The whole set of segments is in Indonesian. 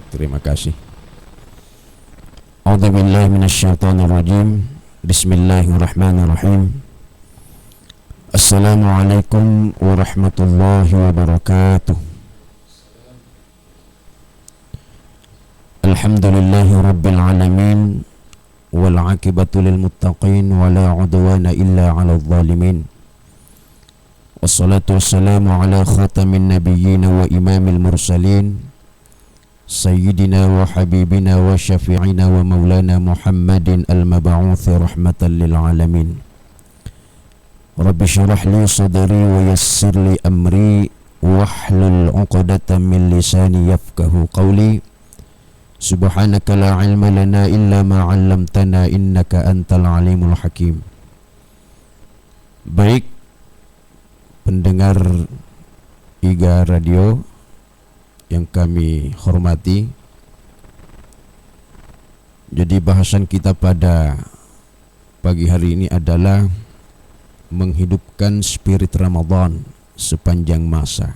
Terima kasih. A'udzubillahi minasyaitonirrajim. Bismillahirrahmanirrahim. Assalamualaikum warahmatullahi wabarakatuh. Alhamdulillahi rabbil alamin, wal 'aqibatu lil muttaqin wa la 'udwana illa 'alal zalimin. Wassalatu wassalamu ala khatamin nabiyyin wa imamil mursalin, Sayyidina wa habibina wa syafi'ina wa maulana Muhammadin al-mab'uthi rahmatan lil alamin. Rabbi syrah li sadri wa yassir li amri wahlul 'uqdatam min lisani yafqahu qawli. Subhanaka la ilma lana illa ma 'allamtana innaka antal alimul hakim. Baik pendengar IGA Radio yang kami hormati, jadi bahasan kita pada pagi hari ini adalah menghidupkan spirit Ramadan sepanjang masa.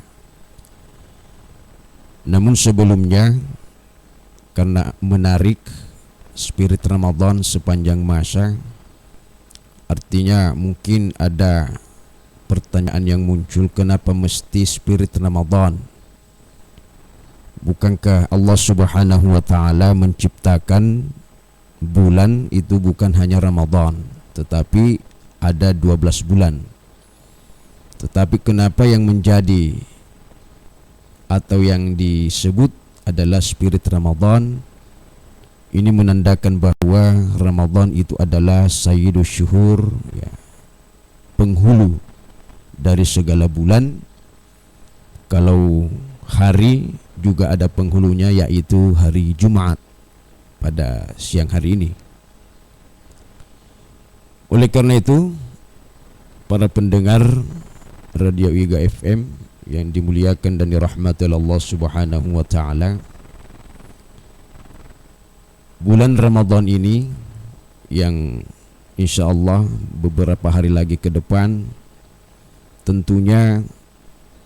Namun sebelumnya, karena menarik spirit Ramadan sepanjang masa, artinya mungkin ada pertanyaan yang muncul, kenapa mesti spirit Ramadan? Bukankah Allah Subhanahu wa ta'ala menciptakan bulan itu bukan hanya Ramadan, tetapi ada 12 bulan. Tetapi kenapa yang menjadi atau yang disebut adalah spirit Ramadan? Ini menandakan bahwa Ramadan itu adalah sayyidus syuhur, ya, penghulu dari segala bulan. Kalau hari juga ada penghulunya, yaitu hari Jumat pada siang hari ini. Oleh karena itu, para pendengar Radio IGA FM yang dimuliakan dan dirahmati Allah Subhanahu wa ta'ala, bulan Ramadan ini yang insya Allah beberapa hari lagi ke depan, tentunya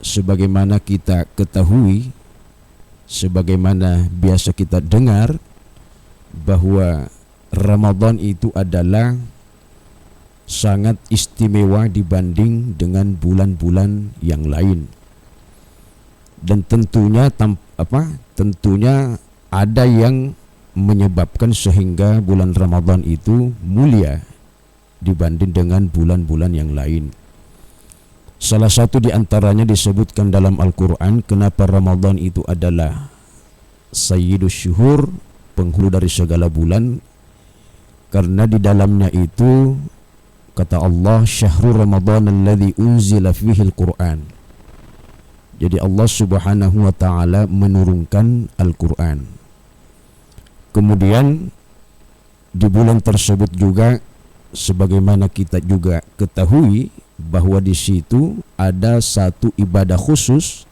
sebagaimana kita ketahui, sebagaimana biasa kita dengar, bahwa Ramadan itu adalah sangat istimewa dibanding dengan bulan-bulan yang lain. Dan tentunya tentunya ada yang menyebabkan sehingga bulan Ramadan itu mulia dibanding dengan bulan-bulan yang lain. Salah satu di antaranya disebutkan dalam Al-Quran, kenapa Ramadan itu adalah sayyidus syuhur, penghulu dari segala bulan, karena di dalamnya itu kata Allah, syahrul Ramadan alladzi unzila fihi al-Quran. Jadi Allah Subhanahu wa ta'ala menurunkan Al-Quran. Kemudian di bulan tersebut juga, sebagaimana kita juga ketahui, bahwa di situ ada satu ibadah khusus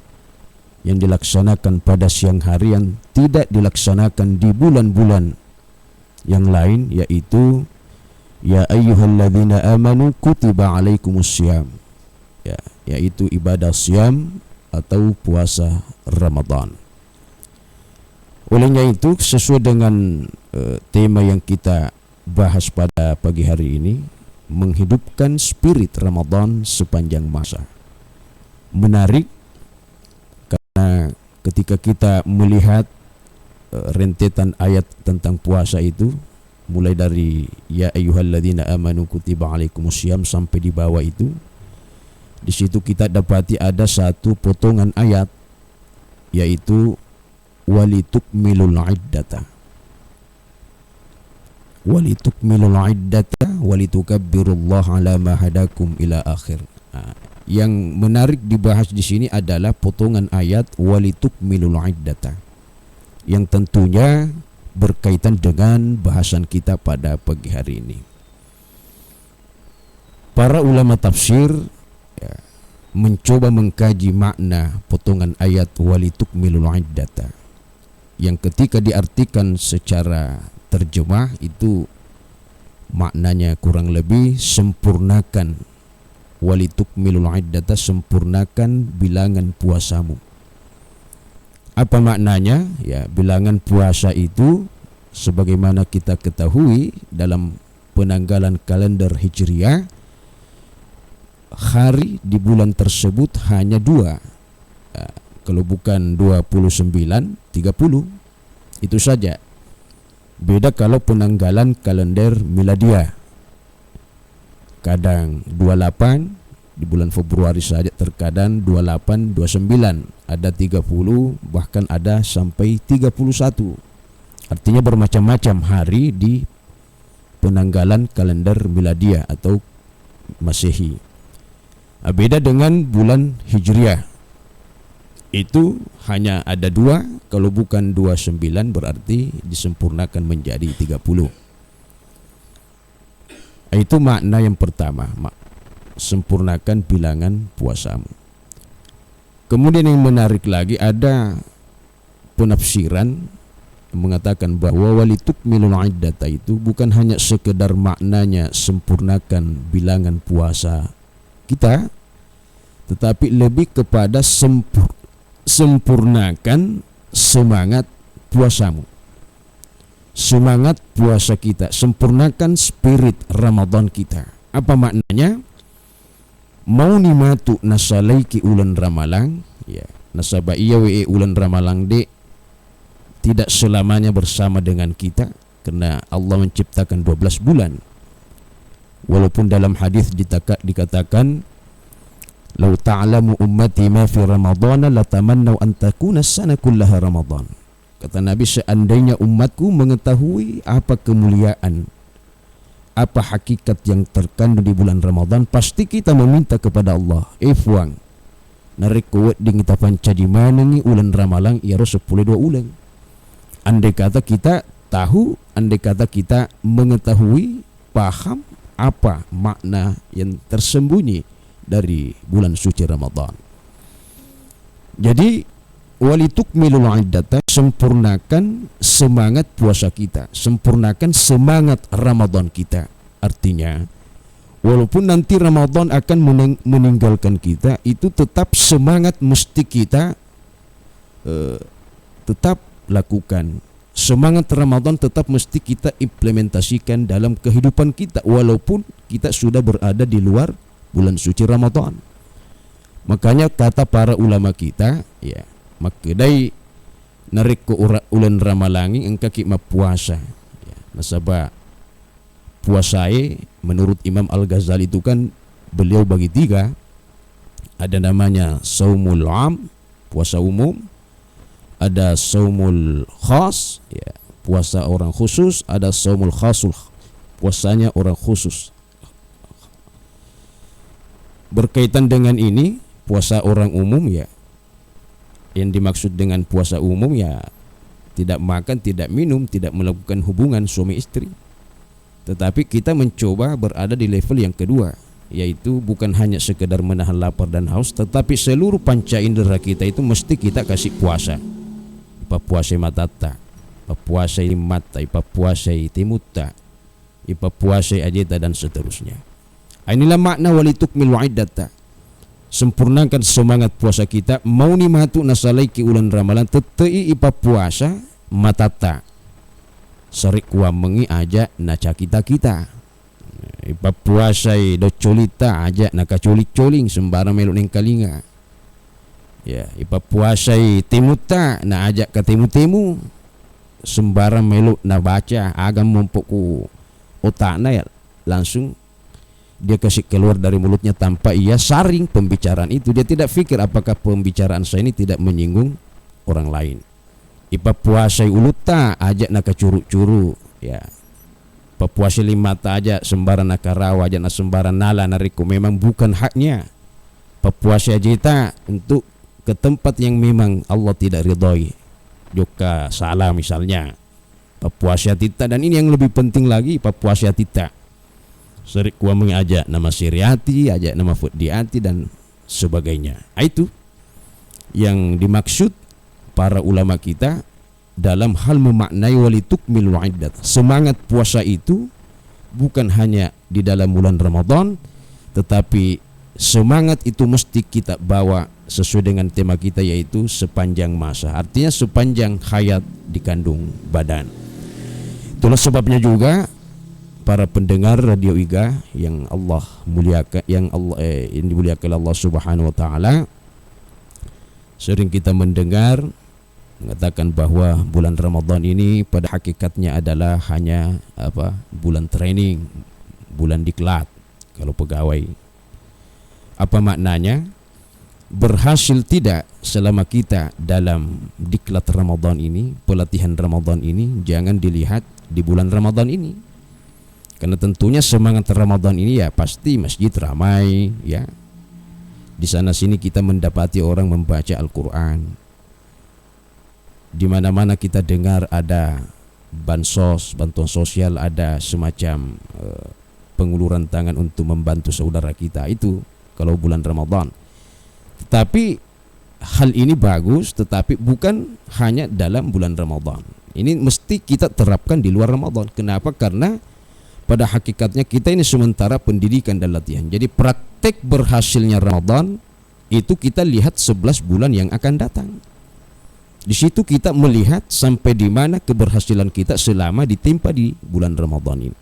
yang dilaksanakan pada siang hari yang tidak dilaksanakan di bulan-bulan yang lain, yaitu ya ayyuhalladzina amanu kutiba alaikumussyam, ya, yaitu ibadah siam atau puasa Ramadan. Olehnya itu, sesuai dengan tema yang kita bahas pada pagi hari ini, menghidupkan spirit Ramadan sepanjang masa. Menarik karena ketika kita melihat rentetan ayat tentang puasa itu, mulai dari ya ayyuhalladzina amanu kutiba alaikumussyam sampai di bawah itu, di situ kita dapati ada satu potongan ayat, yaitu walitukmilul iddata, walitukmilul iddata walitukabbirullaha ala ma hadakum ila akhir. Yang menarik dibahas di sini adalah potongan ayat walitukmilul iddata, yang tentunya berkaitan dengan bahasan kita pada pagi hari ini. Para ulama tafsir mencoba mengkaji makna potongan ayat walitukmilul iddata, yang ketika diartikan secara terjemah itu maknanya kurang lebih sempurnakan, walitukmilul iddata, sempurnakan bilangan puasamu. Apa maknanya? Ya, bilangan puasa itu sebagaimana kita ketahui dalam penanggalan kalender Hijriah, hari di bulan tersebut hanya 2. Ya, kalau bukan 29, 30. Itu saja. Beda kalau penanggalan kalender miladiah. Kadang 28 di bulan Februari saja, terkadang 28, 29, ada 30, bahkan ada sampai 31. Artinya bermacam-macam hari di penanggalan kalender miladiah atau Masehi. Beda dengan bulan Hijriah. Itu hanya ada 2, kalau bukan 29 berarti disempurnakan menjadi 30. Itu makna yang pertama, sempurnakan bilangan puasamu. Kemudian yang menarik lagi, ada penafsiran mengatakan bahwa walitukmilul iddata itu bukan hanya sekedar maknanya sempurnakan bilangan puasa kita, tetapi lebih kepada sempurnakan semangat puasamu, semangat puasa kita, sempurnakan spirit Ramadan kita. Apa maknanya? Mau nimatu nasalaiki ulan ramalang, ya, nasaba iya ulan ramalang de tidak selamanya bersama dengan kita, karena Allah menciptakan 12 bulan. Walaupun dalam hadis dikatakan, "Lau ta'lamu ummati ma fi ramadhana latamannau an takuna as-sana kullaha ramadan." Kata Nabi, seandainya umatku mengetahui apa kemuliaan, apa hakikat yang terkandung di bulan Ramadan, pasti kita meminta kepada Allah, fuang narik kuat di kita panca di mana ni ulan ramalang ya ro 10 ulang. Andai kata kita tahu, andai kata kita mengetahui, paham apa makna yang tersembunyi dari bulan suci Ramadan. Jadi walitukmilul iddata, sempurnakan semangat puasa kita, sempurnakan semangat Ramadan kita. Artinya walaupun nanti Ramadan akan meninggalkan kita, itu tetap semangat mesti kita tetap lakukan. Semangat Ramadan tetap mesti kita implementasikan dalam kehidupan kita, walaupun kita sudah berada di luar bulan suci Ramadan. Makanya kata para ulama kita, ya, makadai narik ko ulan ramalangi engka ki mapuasa, ya, nasaba puasai menurut Imam Al-Ghazali itu kan beliau bagi 3. Ada namanya saumul am, puasa umum, ada saumul khas, ya, puasa orang khusus, ada saumul khasul, puasanya orang khusus. Berkaitan dengan ini, puasa orang umum, ya, yang dimaksud dengan puasa umum ya tidak makan, tidak minum, tidak melakukan hubungan suami istri. Tetapi kita mencoba berada di level yang kedua, yaitu bukan hanya sekedar menahan lapar dan haus, tetapi seluruh panca indera kita itu mesti kita kasih puasa. Ipa puasa matata, ipa puasa mata, ipa puasa timutta, ipa puasa ajeta dan seterusnya. Inilah makna walitukmil iddata, sempurnakan semangat puasa kita. Mau ni matu nasalaiki ulan ramalan tetei ipa puasa matata sarik wa mengi aja naca kita ipa puasa do colita aja naka colik-coling sembarang meluk neng kalinga, ya, ipa puasa timuta na aja ke temu-temu sembarang meluk na baca agam mompoku otakna, ya, langsung dia kasih keluar dari mulutnya tanpa ia saring pembicaraan itu. Dia tidak fikir apakah pembicaraan saya ini tidak menyinggung orang lain. Ipa puasai uluta ajak naka curu-curu, ya, ipa puasai limata aja sembarang naka rawa aja na sembarang nala nariku, memang bukan haknya. Ipa puasai ajita untuk ke tempat yang memang Allah tidak ridhoi, joka salah misalnya. Ipa puasai tita, dan ini yang lebih penting lagi, ipa puasai tita serik kuah mengajak nama siriati, ajak nama fudiati dan sebagainya. Itu yang dimaksud para ulama kita dalam hal memaknai walitukmilul iddat. Semangat puasa itu bukan hanya di dalam bulan Ramadan, tetapi semangat itu mesti kita bawa sesuai dengan tema kita, yaitu sepanjang masa. Artinya sepanjang hayat di kandung badan. Itulah sebabnya juga para pendengar Radio IGA yang Allah muliakan, yang dimuliakan Allah Subhanahu wa taala, sering kita mendengar mengatakan bahwa bulan Ramadan ini pada hakikatnya adalah hanya bulan training, bulan diklat kalau pegawai. Apa maknanya? Berhasil tidak selama kita dalam diklat Ramadan ini, pelatihan Ramadan ini, jangan dilihat di bulan Ramadan ini. Karena tentunya semangat Ramadan ini ya pasti masjid ramai ya. Di sana sini kita mendapati orang membaca Al-Qur'an. Di mana-mana kita dengar ada bansos, bantuan sosial, ada semacam penguluran tangan untuk membantu saudara kita, itu kalau bulan Ramadan. Tetapi hal ini bagus, tetapi bukan hanya dalam bulan Ramadan. Ini mesti kita terapkan di luar Ramadan. Kenapa? Karena pada hakikatnya kita ini sementara pendidikan dan latihan. Jadi praktek berhasilnya Ramadan itu kita lihat 11 bulan yang akan datang. Di situ kita melihat sampai di mana keberhasilan kita selama ditimpa di bulan Ramadan ini.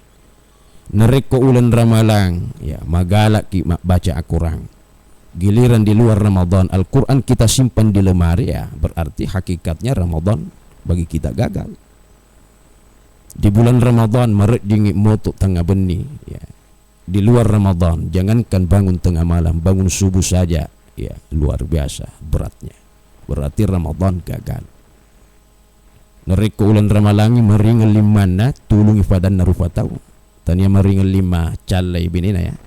Nereko ulan ramalang ya magalak ki baca Al-Qur'an. Giliran di luar Ramadan Al-Qur'an kita simpan di lemari, ya berarti hakikatnya Ramadan bagi kita gagal. Di bulan Ramadan meret dingin motok tengah beni ya. Di luar Ramadan jangankan bangun tengah malam, bangun subuh saja ya luar biasa beratnya. Berarti Ramadan gagal. Nereko ulan ramalangi meringal limana tulungi fadan narufatau. Tania meringal lima calai binina ya.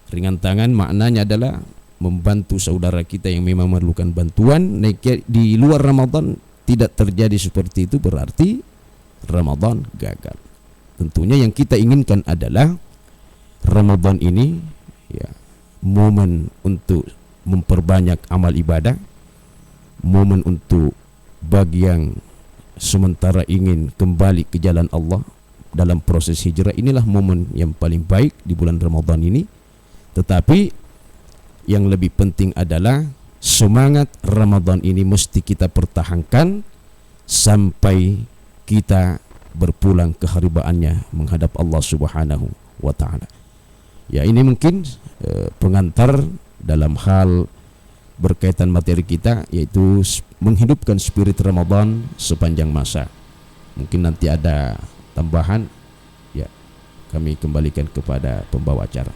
Ringan tangan maknanya adalah membantu saudara kita yang memang memerlukan bantuan. Di luar Ramadan tidak terjadi seperti itu, berarti Ramadan gagal. Tentunya yang kita inginkan adalah Ramadan ini ya momen untuk memperbanyak amal ibadah, momen untuk bagi yang sementara ingin kembali ke jalan Allah dalam proses hijrah. Inilah momen yang paling baik di bulan Ramadan ini. Tetapi yang lebih penting adalah semangat Ramadan ini mesti kita pertahankan sampai kita berpulang ke haribaannya menghadap Allah Subhanahu wa taala. Ya, ini mungkin pengantar dalam hal berkaitan materi kita, yaitu menghidupkan spirit Ramadan sepanjang masa. Mungkin nanti ada tambahan, ya kami kembalikan kepada pembawa acara.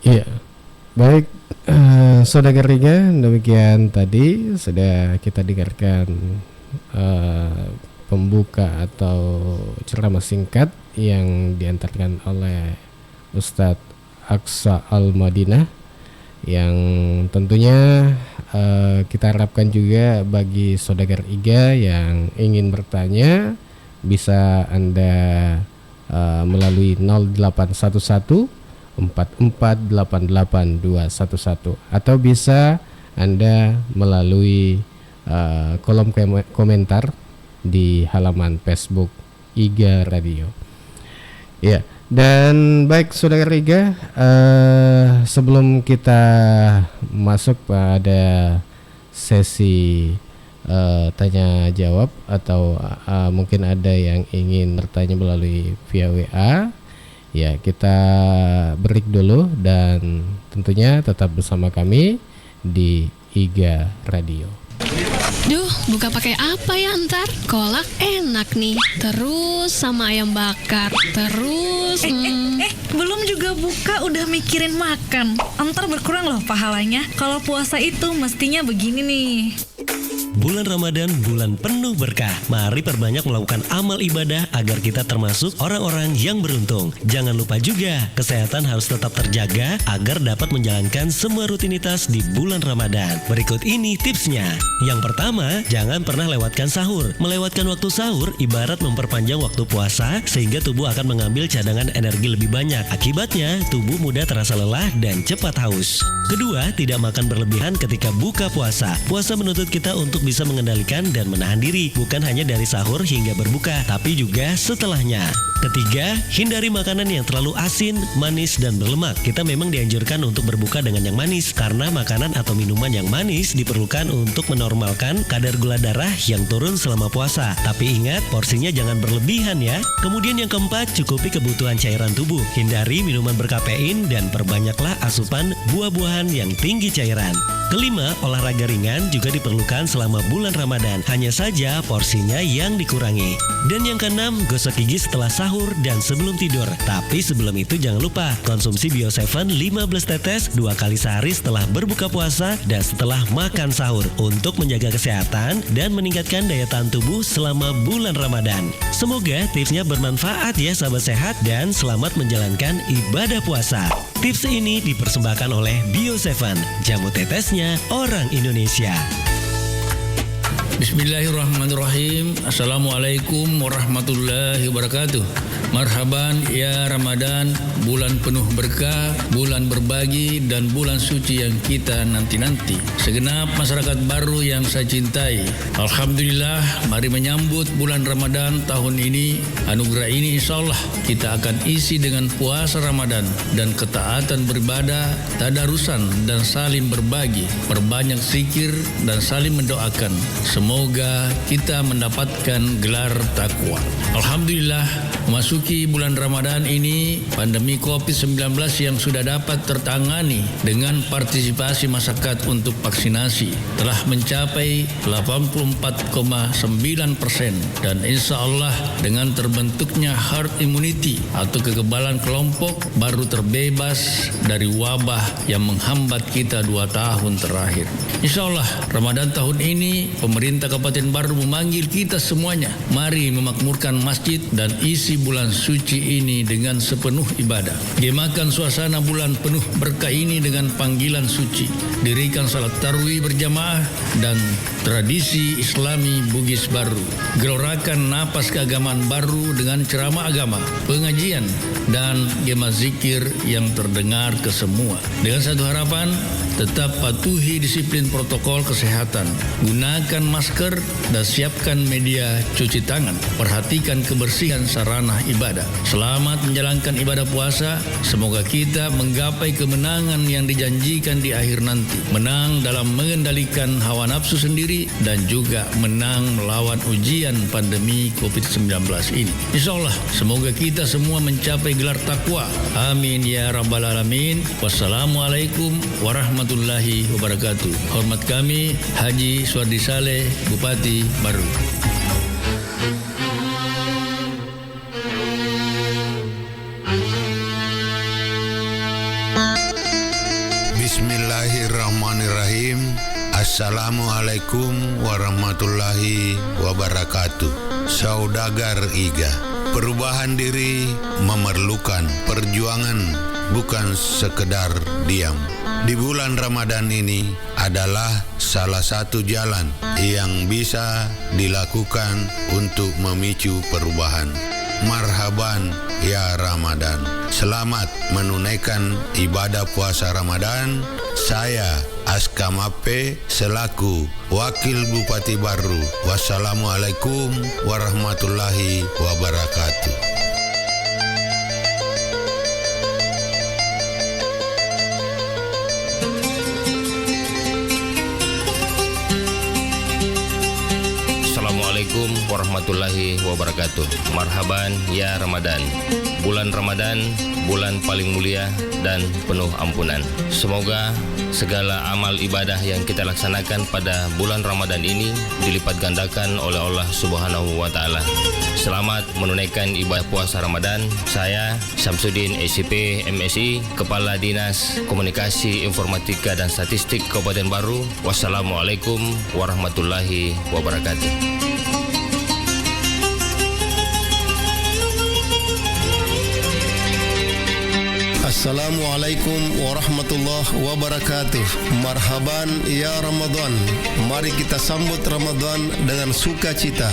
Iya, baik Saudara Riga, demikian tadi sudah kita dengarkan pembuka atau ceramah singkat yang diantarkan oleh Ustadz Aqsa Al-Madinah, yang tentunya kita harapkan juga bagi Saudara Iga yang ingin bertanya bisa Anda melalui 0811 4488 atau bisa Anda melalui kolom komentar di halaman Facebook IGA Radio. Ya, dan baik Saudara Riga, sebelum kita masuk pada sesi tanya jawab atau mungkin ada yang ingin bertanya melalui via WA, ya kita break dulu dan tentunya tetap bersama kami di IGA Radio. Duh, buka pakai apa ya ntar? Kolak enak nih. Terus sama ayam bakar. Terus belum juga buka udah mikirin makan. Ntar berkurang loh pahalanya. Kalau puasa itu mestinya begini nih. Bulan Ramadan, bulan penuh berkah. Mari perbanyak melakukan amal ibadah agar kita termasuk orang-orang yang beruntung. Jangan lupa juga, kesehatan harus tetap terjaga agar dapat menjalankan semua rutinitas di bulan Ramadan. Berikut ini tipsnya. Yang pertama, jangan pernah lewatkan sahur. Melewatkan waktu sahur ibarat memperpanjang waktu puasa sehingga tubuh akan mengambil cadangan energi lebih banyak. Akibatnya, tubuh mudah terasa lelah dan cepat haus. Kedua, tidak makan berlebihan ketika buka puasa. Puasa menuntut kita untuk bisa mengendalikan dan menahan diri, bukan hanya dari sahur hingga berbuka, tapi juga setelahnya. Ketiga, hindari makanan yang terlalu asin, manis, dan berlemak. Kita memang dianjurkan untuk berbuka dengan yang manis karena makanan atau minuman yang manis diperlukan untuk menormalkan kadar gula darah yang turun selama puasa. Tapi ingat, porsinya jangan berlebihan ya. Kemudian yang keempat, cukupi kebutuhan cairan tubuh. Hindari minuman berkafein dan perbanyaklah asupan buah-buahan yang tinggi cairan. Kelima, olahraga ringan juga diperlukan selama bulan Ramadan. Hanya saja porsinya yang dikurangi. Dan yang keenam, gosok gigi setelah sahur dan sebelum tidur. Tapi sebelum itu jangan lupa konsumsi Bio7 15 tetes 2 kali sehari setelah berbuka puasa dan setelah makan sahur untuk menjaga kesehatan dan meningkatkan daya tahan tubuh selama bulan Ramadan. Semoga tipsnya bermanfaat ya sahabat sehat dan selamat menjalankan ibadah puasa. Tips ini dipersembahkan oleh Bio7, jamu tetesnya orang Indonesia. Bismillahirrahmanirrahim. Assalamualaikum warahmatullahi wabarakatuh. Marhaban ya Ramadan, bulan penuh berkah, bulan berbagi, dan bulan suci yang kita nanti-nanti. Segenap masyarakat baru yang saya cintai, alhamdulillah, mari menyambut bulan Ramadan tahun ini. Anugerah ini insya Allah kita akan isi dengan puasa Ramadan dan ketaatan beribadah, tadarusan, dan saling berbagi, perbanyak zikir dan saling mendoakan. Semoga kita mendapatkan gelar takwa. Alhamdulillah, memasuki bulan Ramadan ini, pandemi COVID-19 yang sudah dapat tertangani dengan partisipasi masyarakat untuk vaksinasi telah mencapai 84,9% dan insya Allah dengan terbentuknya herd immunity atau kekebalan kelompok baru terbebas dari wabah yang menghambat kita 2 tahun terakhir. Insya Allah Ramadan tahun ini pemerintah Kabupaten Baru memanggil kita semuanya, mari memakmurkan masjid dan isi bulan suci ini dengan sepenuh ibadah. Gemakan suasana bulan penuh berkah ini dengan panggilan suci. Dirikan salat tarawih berjamaah dan tradisi Islami Bugis baru. Gelorakan napas keagamaan baru dengan ceramah agama, pengajian, dan gema zikir yang terdengar ke semua. Dengan satu harapan, tetap patuhi disiplin protokol kesehatan. Gunakan masker dan siapkan media cuci tangan. Perhatikan kebersihan sarana ibadah. Selamat menjalankan ibadah puasa. Semoga kita menggapai kemenangan yang dijanjikan di akhir nanti. Menang dalam mengendalikan hawa nafsu sendiri dan juga menang melawan ujian pandemi COVID-19 ini. Insya Allah, semoga kita semua mencapai gelar takwa. Amin ya rabbal alamin. Wassalamualaikum warahmatullahi wabarakatuh. Hormat kami Haji Suardi Saleh, Bupati Baru. Bismillahirrahmanirrahim. Assalamualaikum warahmatullahi wabarakatuh. Saudagar Iga, perubahan diri memerlukan perjuangan, bukan sekedar diam. Di bulan Ramadan ini adalah salah satu jalan yang bisa dilakukan untuk memicu perubahan. Marhaban ya Ramadan. Selamat menunaikan ibadah puasa Ramadan. Saya Aska Mape selaku Wakil Bupati Baru. Wassalamualaikum warahmatullahi wabarakatuh. Assalamualaikum warahmatullahi wabarakatuh. Marhaban ya Ramadan. Bulan Ramadan, bulan paling mulia dan penuh ampunan. Semoga segala amal ibadah yang kita laksanakan pada bulan Ramadan ini dilipat gandakan oleh Allah Subhanahu wa taala. Selamat menunaikan ibadah puasa Ramadan. Saya Syamsuddin SCP MSI, Kepala Dinas Komunikasi Informatika dan Statistik Kabupaten Baru. Wassalamualaikum warahmatullahi wabarakatuh. Assalamualaikum warahmatullahi wabarakatuh. Marhaban ya Ramadan. Mari kita sambut Ramadan dengan sukacita.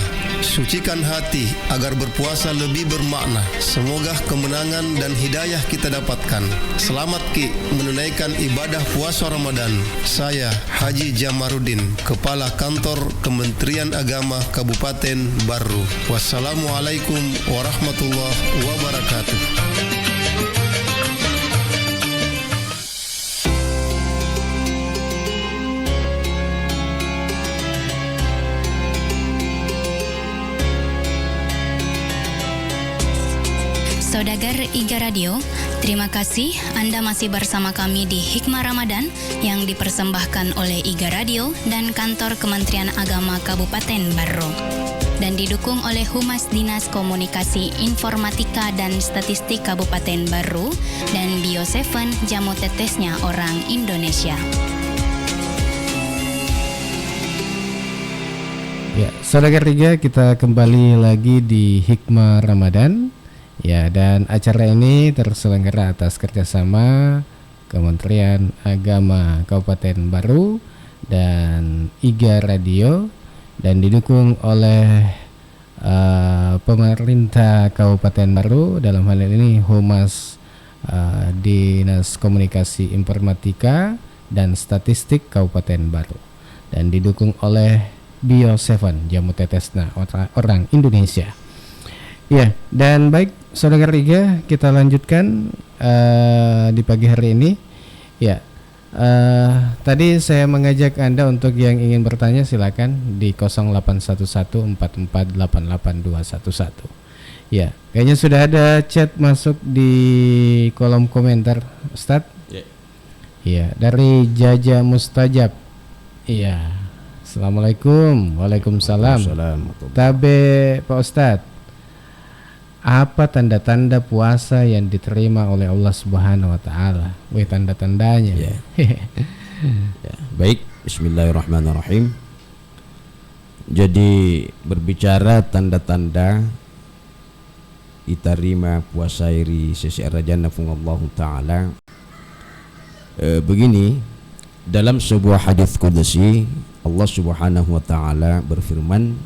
Sucikan hati agar berpuasa lebih bermakna. Semoga kemenangan dan hidayah kita dapatkan. Selamat Ki menunaikan ibadah puasa Ramadan. Saya Haji Jamarudin, Kepala Kantor Kementerian Agama Kabupaten Barru. Wassalamualaikum warahmatullahi wabarakatuh. Saudagar Iga Radio, terima kasih Anda masih bersama kami di Hikmah Ramadan yang dipersembahkan oleh Iga Radio dan Kantor Kementerian Agama Kabupaten Barru dan didukung oleh Humas Dinas Komunikasi Informatika dan Statistik Kabupaten Barru dan Bio7 Jamu Tetesnya Orang Indonesia. Ya, Saudagar Iga, kita kembali lagi di Hikmah Ramadan. Ya, dan acara ini terselenggara atas kerjasama Kementerian Agama Kabupaten Barru dan Iga Radio dan didukung oleh pemerintah Kabupaten Barru, dalam hal ini Humas Dinas Komunikasi Informatika dan Statistik Kabupaten Barru dan didukung oleh Bio7 Jamu Tetesna Orang Indonesia. Ya, dan baik Saudagar Iga, kita lanjutkan di pagi hari ini. Ya, tadi saya mengajak Anda untuk yang ingin bertanya silakan di 081144882211. Ya, kayaknya sudah ada chat masuk di kolom komentar, Ustadz. Ya, dari Jaja Mustajab. Iya. Assalamualaikum. Waalaikumsalam. Tabe Pak Ustadz, apa tanda-tanda puasa yang diterima oleh Allah Subhanahu wa taala? Wih, tanda-tandanya. Ya. Ya, baik, bismillahirrahmanirrahim. Jadi berbicara tanda-tanda diterima puasa iri seseorang jannah Allah taala. Begini, dalam sebuah hadis qudsi Allah Subhanahu wa taala berfirman,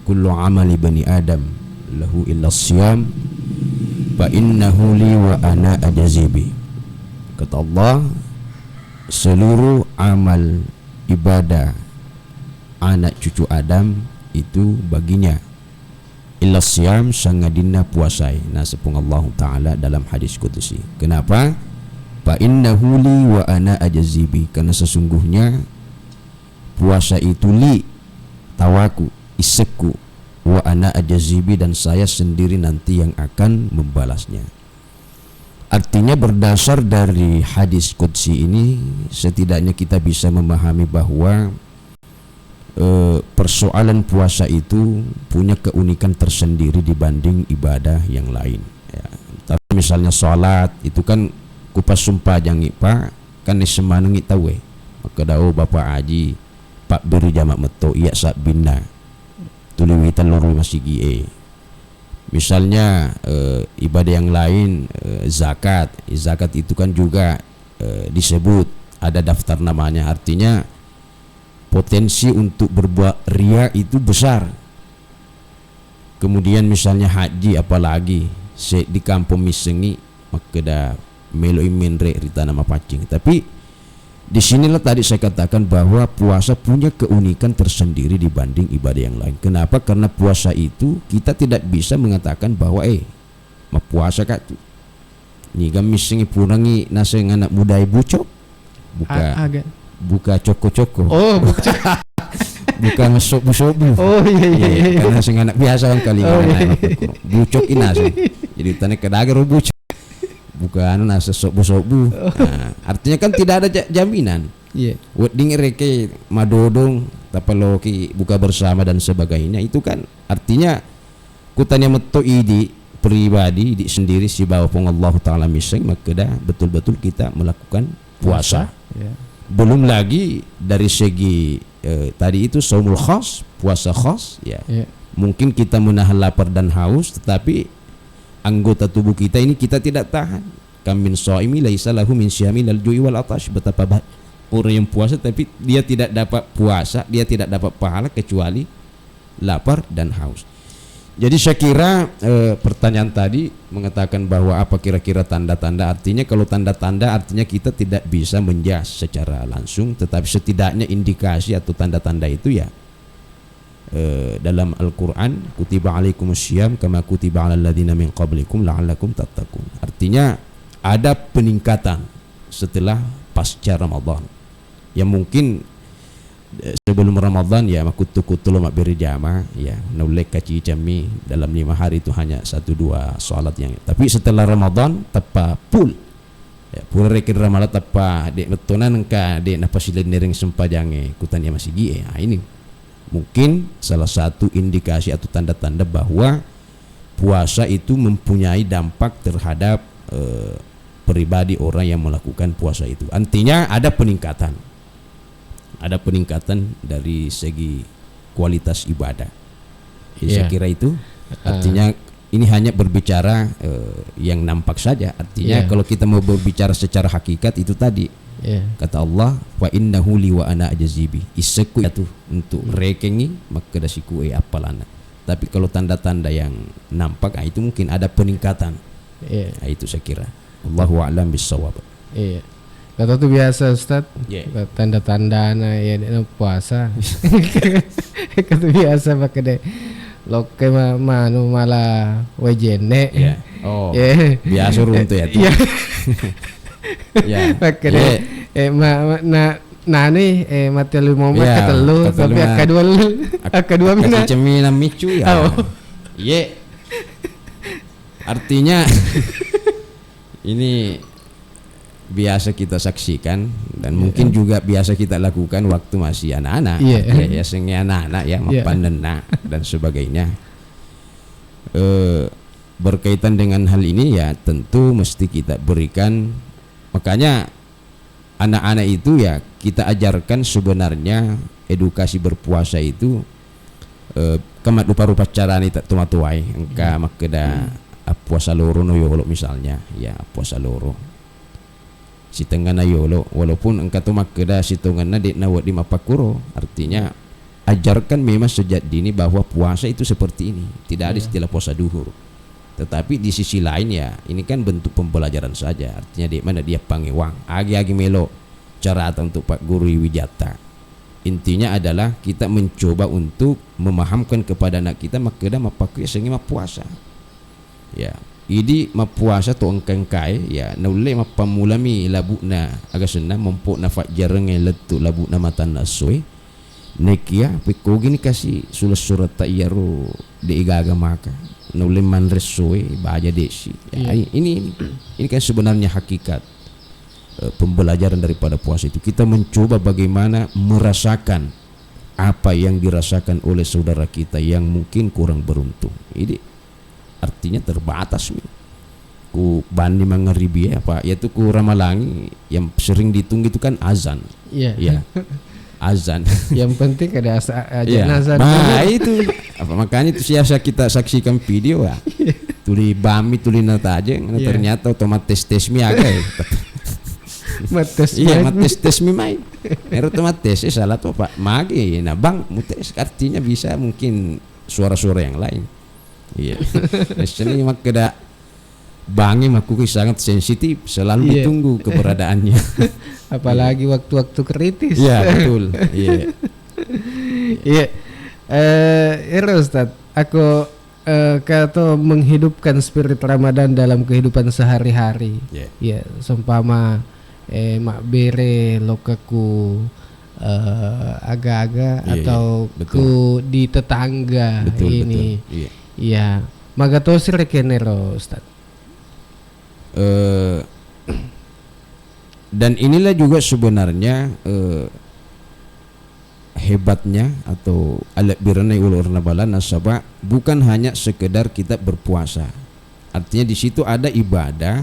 kullu amali bani Adam lahu illa siyam fa innahu li wa ana ajazibi. Kata Allah, seluruh amal ibadah anak cucu Adam itu baginya, illa siyam sangadina puasai. Nah, sepung Allah taala dalam hadis qudsi. Kenapa? Fa innahu li wa ana ajazibi, karena sesungguhnya puasa itu li, tawaku, iseku, wa ana ajazibi, dan saya sendiri nanti yang akan membalasnya. Artinya berdasar dari hadis qudsi ini setidaknya kita bisa memahami bahwa persoalan puasa itu punya keunikan tersendiri dibanding ibadah yang lain ya. Tapi misalnya sholat itu kan kupas sumpah jangi pak kan disemanungi tawe maka dao bapak haji pak beri jamak meto iya sak bina tuliwitan loro masih gie. Misalnya ibadah yang lain, zakat itu kan juga disebut ada daftar namanya, artinya potensi untuk berbuat ria itu besar. Kemudian misalnya haji apalagi di kampung misengi maka dah meloi menre rita nama pacing. Tapi di sinilah tadi saya katakan bahwa puasa punya keunikan tersendiri dibanding ibadah yang lain. Kenapa? Karena puasa itu kita tidak bisa mengatakan bahwa puasa kak ni gamis singi purangi nasi anak muda bucok buka coko-coko. Oh, buka ngesobu-sobu. Oh iya. Karena sing anak biasa kan kali bucok inase. Jadi tane kedagar bucok. Bukan nasi sobu-sobu. Nah, artinya kan tidak ada jaminan. Iya. Wedding reke madodong tapaloki buka bersama dan sebagainya itu kan artinya kutanya meto idi pribadi di sendiri si bawa pong Allah taala miseng maka dah betul-betul kita melakukan puasa. Yeah. Belum lagi dari segi tadi itu saumul khas, puasa khas ya. Yeah. Mungkin kita menahan lapar dan haus tetapi anggota tubuh kita ini kita tidak tahan. Kamin shaimi laisa lahu min syamil al-ju'i wal atash. Betapa orang yang puasa tapi dia tidak dapat puasa, dia tidak dapat pahala kecuali lapar dan haus. Jadi saya kira pertanyaan tadi mengatakan bahwa apa kira-kira tanda-tanda, artinya kalau tanda-tanda artinya kita tidak bisa menjas secara langsung, tetapi setidaknya indikasi atau tanda-tanda itu ya dalam Al-Quran, kutiba alaikumussyiyam kama kutiba alal ladzina min qablikum la'allakum tattaqun. Artinya ada peningkatan setelah pasca Ramadan yang mungkin sebelum Ramadan ya makutu-kutu mak berjamaah ya naulek kaci jami dalam 5 hari itu hanya 1-2 salat yang, tapi setelah Ramadan tepa pul ya pul rekin Ramadan tepa dek betonan ka dek napasilen nering sempajange kutannya masih gie. Nah, ini mungkin salah satu indikasi atau tanda-tanda bahwa puasa itu mempunyai dampak terhadap pribadi orang yang melakukan puasa itu. Artinya ada peningkatan dari segi kualitas ibadah. Jadi saya kira itu artinya ini hanya berbicara yang nampak saja. Artinya kalau kita mau berbicara secara hakikat itu tadi kata Allah wa innahu li wa ana ajazibi iseku itu untuk rekengi maka dasiku apalana. Tapi kalau tanda-tanda yang nampak itu mungkin ada peningkatan. Nah, itu saya kira. Allahu a'lam bissawab. Iya. Kata tuh biasa Ustaz, tanda-tanda ya puasa. Kata biasa pakai deh. Loke manu malah wejene. Oh. Biasa runtuh ya. Ya. Pakai deh. Nih mati lu mau ketelu tapi kedua mina. Cemina micu ya. Ye. Artinya ini biasa kita saksikan dan mungkin juga biasa kita lakukan waktu masih anak-anak, ya sengnya anak-anak ya mapanena dan sebagainya. Berkaitan dengan hal ini ya tentu mesti kita berikan, makanya anak-anak itu ya kita ajarkan sebenarnya edukasi berpuasa itu kemat rupa-rupa carane tak tumatuai engka makeda puasa loro no yolo misalnya ya puasa loro si tengah na yolo walaupun engkau tu makeda si tengah na dek nawat di mapakuro, artinya ajarkan memang sejak dini bahwa puasa itu seperti ini, tidak ada istilah puasa duhur. Tetapi di sisi lain ya ini kan bentuk pembelajaran saja, artinya di mana dia pangewang agi-agi melo cara untuk Pak Guru Wijata. Intinya adalah kita mencoba untuk memahamkan kepada anak kita makeda mapakuya sengi mapuasa ya. Idi mapuasa tu engkengkai ya naule mapamulami labuna aga senang mempuk nafak jarang letu labuna matan nasoi nekia piko gini kasih surat ta'iyaru de igaga maka naule manresoi baja desi ya, ini kan sebenarnya hakikat pembelajaran daripada puasa itu. Kita mencoba bagaimana merasakan apa yang dirasakan oleh saudara kita yang mungkin kurang beruntung. Ini artinya terbatas ku bandi mangaribi apa yaitu ku Ramalangi yang sering ditunggu itu kan azan. Iya. Azan. Yang penting ada azan. Nah, itu apa makanya itu siasa kita saksikan video ya. Tuli bami tuli nata aja ternyata otomatis tes mi agak. Mates mi mai. Otomatis salah tuh Pak magi. Nah, Bang mutes artinya bisa mungkin suara-suara yang lain. Iya. Sini makeda bangi maku sangat sensitif, selalu ditunggu keberadaannya. Apalagi waktu-waktu kritis. Iya, betul. Iya. Iya. Ustaz, aku kata menghidupkan spirit Ramadan dalam kehidupan sehari-hari. Iya, seumpama mak bere lokaku agak-agak atau ku di tetangga ini. Betul. Iya, magatosir kenero Ustaz. Dan inilah juga sebenarnya hebatnya atau alat birana ulur nabala nasabah bukan hanya sekedar kita berpuasa. Artinya di situ ada ibadah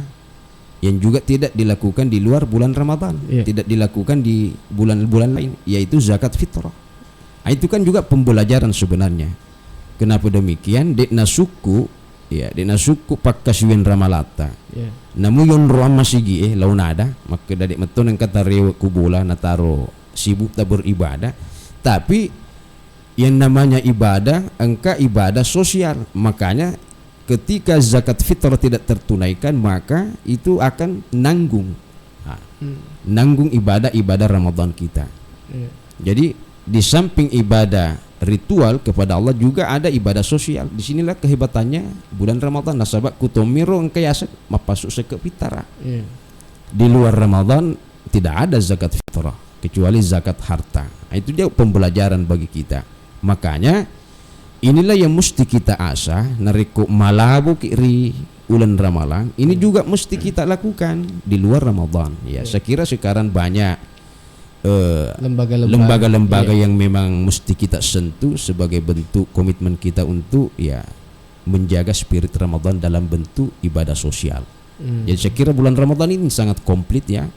yang juga tidak dilakukan di luar bulan Ramadan, tidak dilakukan di bulan-bulan lain, yaitu zakat fitrah. Itu kan juga pembelajaran sebenarnya. Kenapa demikian? Dek nasuku pakkaswin ramalata. Namu yon ruam masigi launada maka dek meton yang kata rewe kubula nataro sibuk tak beribadah. Tapi yang namanya ibadah, engkau ibadah sosial. Makanya ketika zakat fitrah tidak tertunaikan, maka itu akan nanggung ibadah Ramadan kita. Jadi di samping ibadah ritual kepada Allah juga ada ibadah sosial. Disinilah kehebatannya bulan Ramadan. Nasabak kutomiro engkau yasak mapasuk seke pitara. Di luar Ramadan tidak ada zakat fitrah kecuali zakat harta. Itu dia pembelajaran bagi kita. Makanya inilah yang mesti kita asah nariku malabu kiri ulan Ramalan. Ini juga mesti kita lakukan di luar Ramadan. Ya, saya kira sekarang banyak lembaga-lembaga yang memang mesti kita sentuh sebagai bentuk komitmen kita untuk ya menjaga spirit Ramadan dalam bentuk ibadah sosial. Jadi saya kira bulan Ramadan ini sangat komplit ya.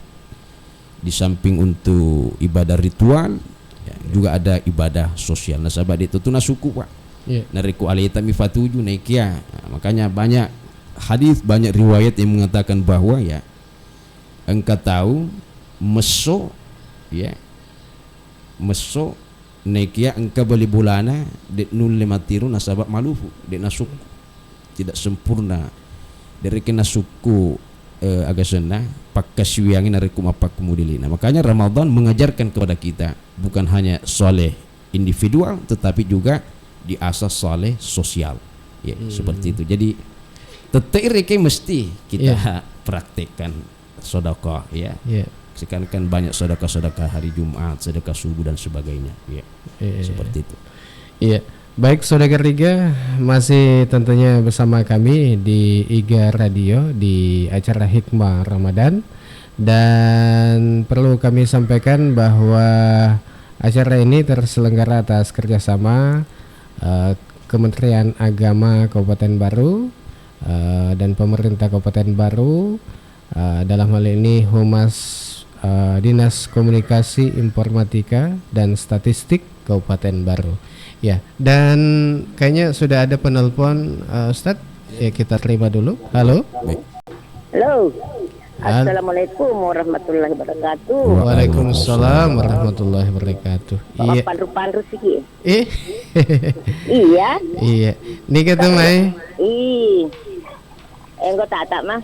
Di samping untuk ibadah ritual ya, juga ada ibadah sosial. Nah sahabat itu tuna suku Pak. Nariku alaitami fatuju naikia. Makanya banyak hadis, banyak riwayat yang mengatakan bahwa ya engkau tahu meso naikia engkau beli bulana de nul lematiru nasabak malufu de nasuk tidak sempurna dari kena suku agak senang pakkaswiangin nariku mapak kumudilina. Makanya Ramadan mengajarkan kepada kita bukan hanya soleh individual tetapi juga di asas soleh sosial ya seperti itu. Jadi tetep mesti kita praktekkan sedekah ya. Sekarang kan banyak sedekah hari Jumat, sedekah subuh dan sebagainya ya. Seperti itu. Iya. Baik Saudagar Riga, masih tentunya bersama kami di IGA Radio di acara Hikmah Ramadan. Dan perlu kami sampaikan bahwa acara ini terselenggara atas kerjasama Kementerian Agama Kabupaten Baru dan Pemerintah Kabupaten Baru, dalam hal ini Humas Dinas Komunikasi Informatika dan Statistik Kabupaten Baru. Ya, dan kayaknya sudah ada penelpon Ustadz. Ya, kita terima dulu. Halo. Halo. Assalamualaikum warahmatullahi wabarakatuh. Waalaikumsalam warahmatullahi wabarakatuh. Iya. Pandu sih. Iya. Iya. Ini kata mai. Enggak tak mah.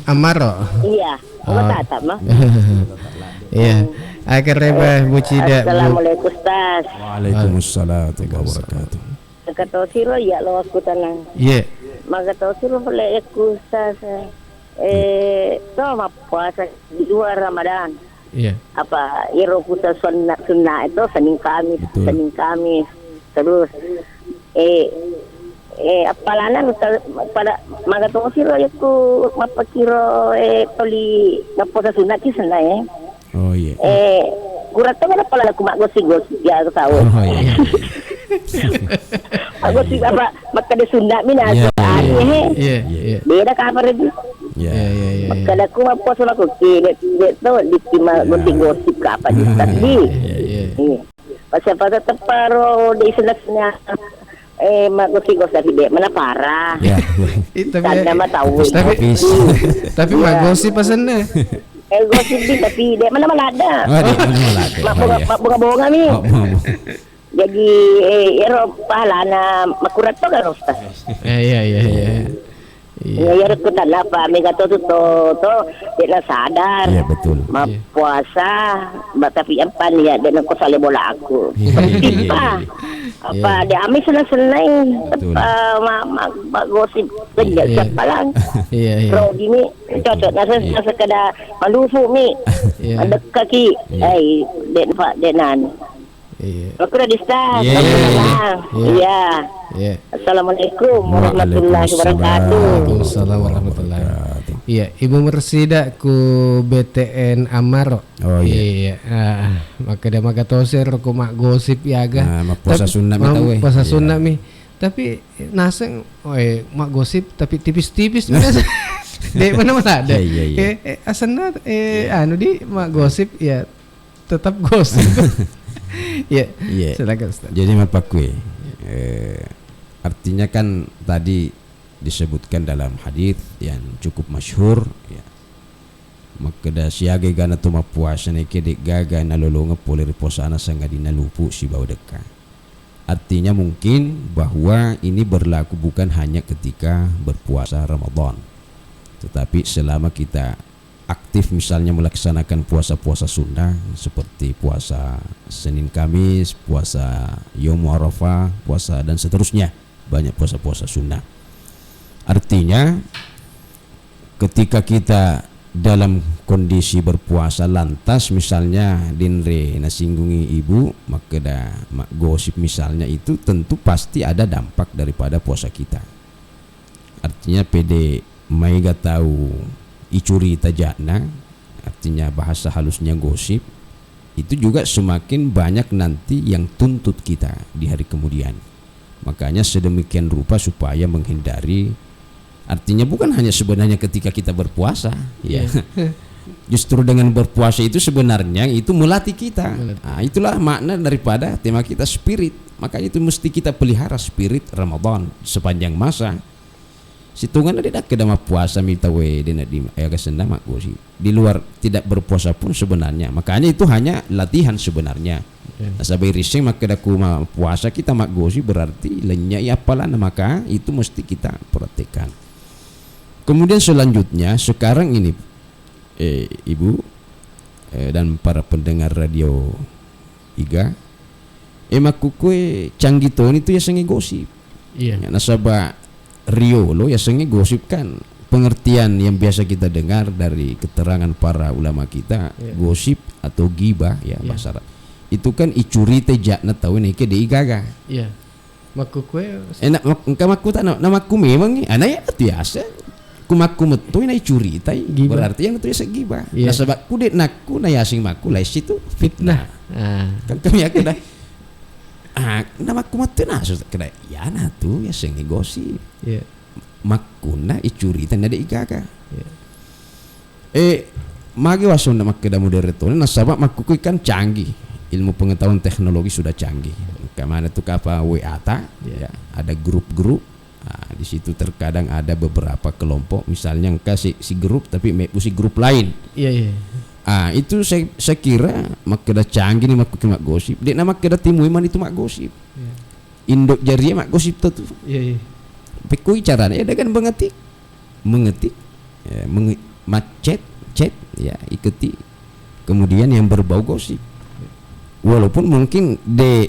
Amaro. Iya. Enggak tak mah. Iya. Akhirnya Bu Cida. Assalamualaikum Ustaz. Waalaikumsalam warahmatullahi wabarakatuh. Kata siro ya lo aku tenang. Iya. Maka tahu siro boleh aku Ustaz. Sama puasa di luar Ramadan. Iya. Apa iro puasa sunnah itu Senin Kamis. Terus apalanan pada maka tahu siro aku mapakiro toli puasa sunnah kisah Oh iya. Kurat tahu apa lah aku mak gosip ya aku tahu. Oh iya. Aku sih apa maka di Sunda mina Iya. Beda kabar itu. Iya. Maka aku apa sama aku dia tu di timah gunting gosip ke apa tadi. Iya. Pasal teparo di senasnya mak gosip dia mana parah. Iya. Itu nama tahu. Tapi mak gosip pasannya. Gosip tapi dia mana ada. Mak bunga-bunga ni. Jadi ero pahalana makurat to kan Ustaz. Iya. Ya aku tak apa mega to dia sadar. Iya betul. Puasa tapi empan ya dan aku sale bola aku. Apa dia amis senang mak gosip kerja siapa lang. Iya. Bro gini cocok nasa sekedar malufu mi. Ada kaki denan. Iya. Aku dah di start. Iya. Assalamualaikum warahmatullahi wabarakatuh. Waalaikumsalam warahmatullahi wabarakatuh. Iya, Ibu Mersida ku BTN Amaro. Oh iya. Maka dia maka tosir ku mak gosip ya aga. Mak puasa sunnah mi tahu. Puasa sunnah mi. Tapi naseng mak gosip tapi tipis-tipis. Dek mana ada. Asana anu di mak gosip ya tetap gosip. Iya. Silakan Ustaz. Jadi mapakwe. Artinya kan tadi disebutkan dalam hadis yang cukup masyhur ya. Maka da siage gana tu mapuasa ne kede gaga na lolonga polir posana sanga dina lupu si bau deka. Artinya mungkin bahwa ini berlaku bukan hanya ketika berpuasa Ramadan, tetapi selama kita aktif misalnya melaksanakan puasa-puasa sunnah seperti puasa Senin Kamis, puasa Yom Arafah, puasa dan seterusnya, banyak puasa-puasa sunnah. Artinya ketika kita dalam kondisi berpuasa lantas misalnya dinre nasinggungi ibu maka dah mak gosip misalnya, itu tentu pasti ada dampak daripada puasa kita. Artinya pede maiga tahu icuri tajana, artinya bahasa halusnya gosip, itu juga semakin banyak nanti yang tuntut kita di hari kemudian. Makanya sedemikian rupa supaya menghindari, artinya bukan hanya sebenarnya ketika kita berpuasa, ya. Justru dengan berpuasa itu sebenarnya itu melatih kita. Nah, itulah makna daripada tema kita spirit. Makanya itu mesti kita pelihara spirit Ramadan sepanjang masa. Situngan ada kedama puasa minta we dina di kesenda mak gosi. Di luar tidak berpuasa pun sebenarnya. Makanya itu hanya latihan sebenarnya. Nah, sabai rising maka daku puasa kita mak gosi berarti lenyai apalah, maka itu mesti kita perhatikan. Kemudian selanjutnya sekarang ini ibu dan para pendengar radio Iga, makukue canggih ton itu ya sengi gosip. Iya. Nasaba Rio lo ya sengi gosip kan pengertian yang biasa kita dengar dari keterangan para ulama kita, gosip atau gibah ya bahasa Arab. Itu kan icurite jakna tahu nih ke di igaga. Iya. Makukue enak maku tak namaku memang ana ya biasa. Kumaku metu inai curi tai berarti yang itu ya gibah. Nah sebab kudet naku na yasing maku lai situ fitnah. Kan kami aku dah nama aku metu na kedai ya na tu ya sing gosip. Maku na icuri tai na de igaga. Magi wasun nama kedai modern tu na sebab maku kan canggih. Ilmu pengetahuan teknologi sudah canggih. Kemana tu apa WA ta? Ya, ada grup-grup. Nah, di situ terkadang ada beberapa kelompok misalnya kasih si grup tapi si grup lain. Iya. Itu saya kira mak keda canggih nih mak gosip. Dek nama keda timui man itu mak gosip. Induk jari mak gosip tu. Iya. Pekui caranya ada kan mengetik, ya, macet, ya ikuti. Kemudian yang berbau gosip. Walaupun mungkin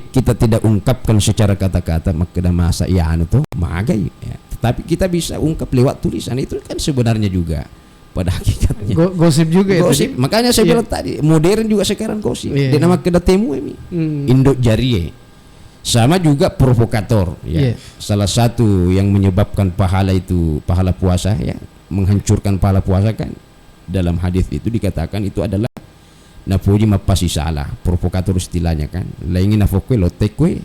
kita tidak ungkapkan secara kata-kata makna masa ya anu tuh magai ya. Tetapi kita bisa ungkap lewat tulisan, itu kan sebenarnya juga pada hakikatnya gosip juga gosip. Makanya saya bilang tadi modern juga sekarang gosip. Dia nama kena temu ini induk jariye. Sama juga provokator ya. Salah satu yang menyebabkan pahala puasa ya, menghancurkan pahala puasa kan. Dalam hadis itu dikatakan itu adalah napuji mapasi salah, provokator istilahnya kan. Lainnya nafokwe lotekwe.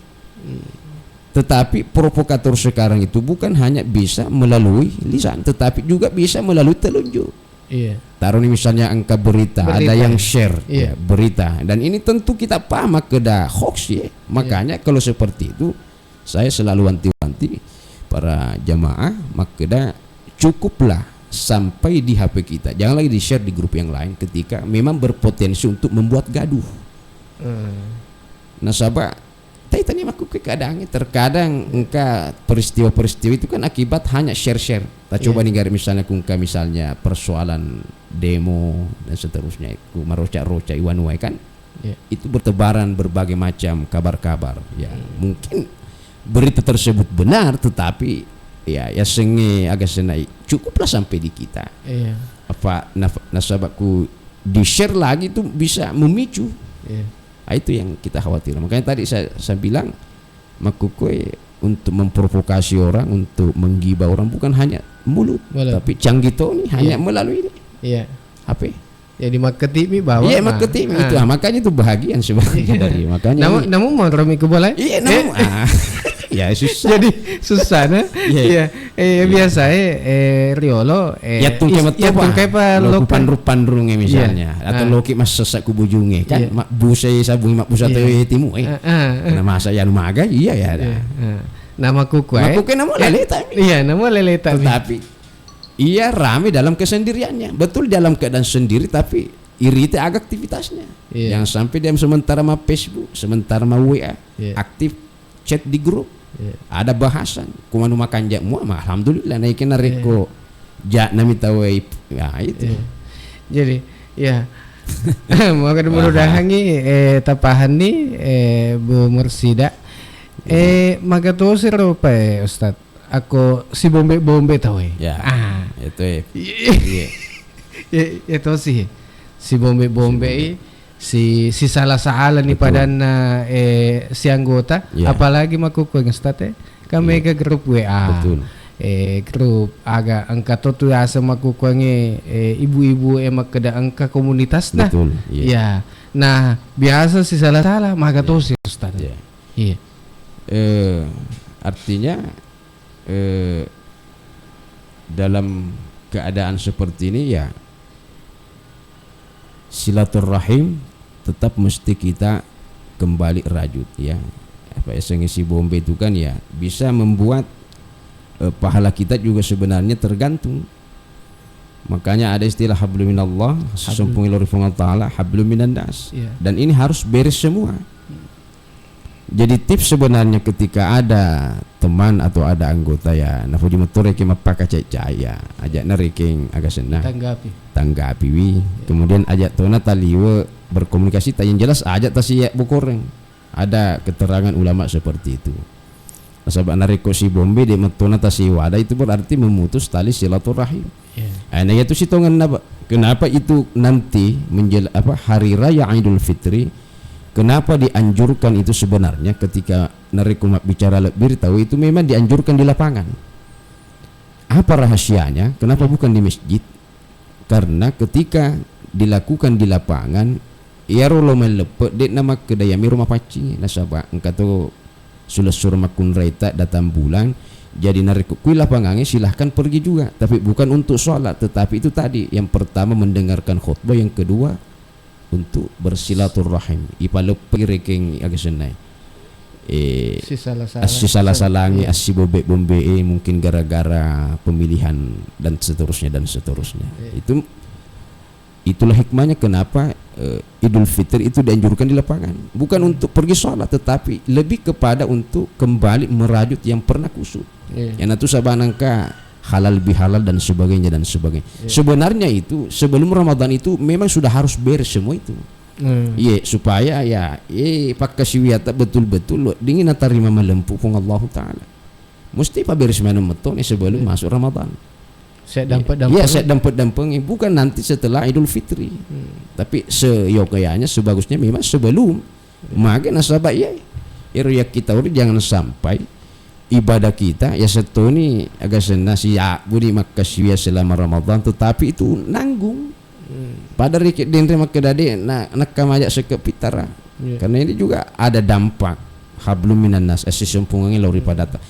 Tetapi provokator sekarang itu bukan hanya bisa melalui lisan, tetapi juga bisa melalui telunjuk. Iya. Taruh nih misalnya angka berita, ada yang share ya, berita, dan ini tentu kita paham kedah hoax ya. Makanya kalau seperti itu saya selalu wanti-wanti para jamaah makeda cukuplah sampai di HP kita, jangan lagi di-share di grup yang lain ketika memang berpotensi untuk membuat gaduh. Nasabah tanya aku keadaannya terkadang engka peristiwa-peristiwa itu kan akibat hanya share-share. Kita coba nih misalnya kungka misalnya persoalan demo dan seterusnya itu maroca-roca iwan-iwan kan. Itu bertebaran berbagai macam kabar-kabar ya. Mungkin berita tersebut benar tetapi ya sengi agak senai cukuplah sampai di kita. Apa nasabahku di-share lagi itu bisa memicu. Itu yang kita khawatir. Makanya tadi saya bilang makukue untuk memprovokasi orang, untuk menggibah orang bukan hanya mulut, tapi canggih ini hanya melalui ini. HP. Jadi maketimi bahwa. Iya maketimi itu. Makanya itu bahagian sebenarnya dari makanya. Namun mau romi ke boleh? Iya namun. Ya susah. Jadi susah nah. Iya. Biasa riolo ya tungkai pa rupan runge misalnya atau loki mas sesak kubujunge kan mak busai sabung mak busa teh timu nah masa ya maga iya ya. Nama kuku nama leleta. Iya, nama leleta. Tetapi ia rame dalam kesendiriannya. Betul dalam keadaan sendiri tapi irite agak aktivitasnya. Yang sampai dia sementara ma Facebook, sementara ma WA aktif chat di grup. Ada bahasan kumanu makan jak mu alhamdulillah naikin reko jak nami tawai ya itu. Jadi ya mudah-mudahan tapahan nih Bu Mursida magatosir apa Ustad aku si bombe tahu ya itu itu sih si bombe si salah nih pada si anggota apalagi makuku yang state kami ke grup WA grup agak angka tuh asa makuku ibu-ibu emak keda angka komunitas nah ya nah biasa si salah maka tuh si Ustaz iya artinya dalam keadaan seperti ini ya silaturahim tetap mesti kita kembali rajut ya. Apa ngisi bombe itu kan ya bisa membuat pahala kita juga sebenarnya tergantung. Makanya ada istilah hablum minallah, sesungguhnya dari Allah Ta'ala, hablum minan nas. Dan ini harus beres semua. Jadi tips sebenarnya ketika ada teman atau ada anggota ya, nafu di motor ke mapaka caya, ajak nariking agak senang. Tanggapi wi. Kemudian ajak tona taliwe berkomunikasi tak yang jelas ajak tasiya bukoreng. Ada keterangan ulama seperti itu. Sebab nariko si bombe di metona tasiwada itu berarti memutus tali silaturahim. Nah itu sitongan kenapa itu nanti hari raya Idul Fitri kenapa dianjurkan itu sebenarnya ketika nariko bicara lebih tahu itu memang dianjurkan di lapangan. Apa rahasianya? Kenapa bukan di masjid? Karena ketika dilakukan di lapangan ya rolo melepet dek nama kedayami rumah pacing nasabah engkau sudah suruh makun raita datang bulan jadi narik kui lapangannya silahkan pergi juga tapi bukan untuk sholat tetapi itu tadi yang pertama mendengarkan khutbah yang kedua untuk bersilaturahim ipalepi reking agak senai si salah-salangi si bombe mungkin gara-gara pemilihan dan seterusnya itulah hikmahnya kenapa Idul Fitri itu dianjurkan di lapangan bukan untuk pergi sholat tetapi lebih kepada untuk kembali merajut yang pernah kusut yang itu sabanangka halal bihalal dan sebagainya sebenarnya itu sebelum Ramadan itu memang sudah harus beres semua itu supaya pak kasiwiata betul-betul dingin tarima melempuh pun Allah Ta'ala mesti pak beres mana meton sebelum masuk Ramadan. Saya dampet-dampeng bukan nanti setelah Idul Fitri tapi seyokayanya sebagusnya memang sebelum maka nasabah ya kita jangan sampai ibadah kita ya setuni agak senasi ya budi makasih selama Ramadan tetapi itu nanggung pada rikit denre makedade nak kamajak sekepitara karena ini juga ada dampak hablum minan nas sempungangnya lauri padata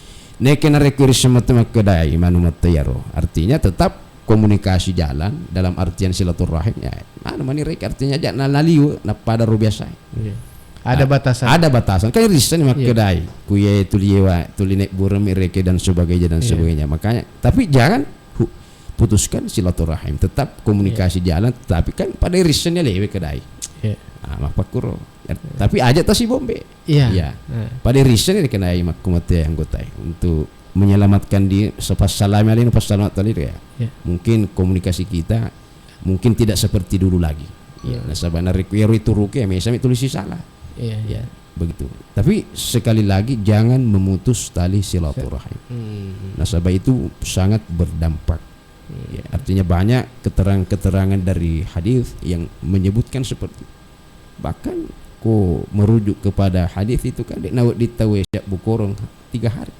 nekena rekurisme makedai manu matayaro artinya tetap komunikasi jalan dalam artian silaturahim ya mana mani rek artinya aja naliu na pada ro biasa ada batasan kan risan makedai kuye tuliwa tulinek burem reke dan sebagainya makanya tapi jangan putuskan silaturahim tetap komunikasi jalan tapi kan pada risannya lewe kedai mapakuro tapi aja tasi bombe pada risan ini kena makumate anggota untuk menyelamatkan di pas salam alin pas selamat tadi mungkin komunikasi kita mungkin tidak seperti dulu lagi nasabana requiru itu ruke misalnya tulis salah begitu tapi sekali lagi jangan memutus tali silaturahim nasabah itu sangat berdampak artinya banyak keterangan dari hadis yang menyebutkan seperti bahkan ko merujuk kepada hadis itu kan nawat ditawe siap bukorong 3 hari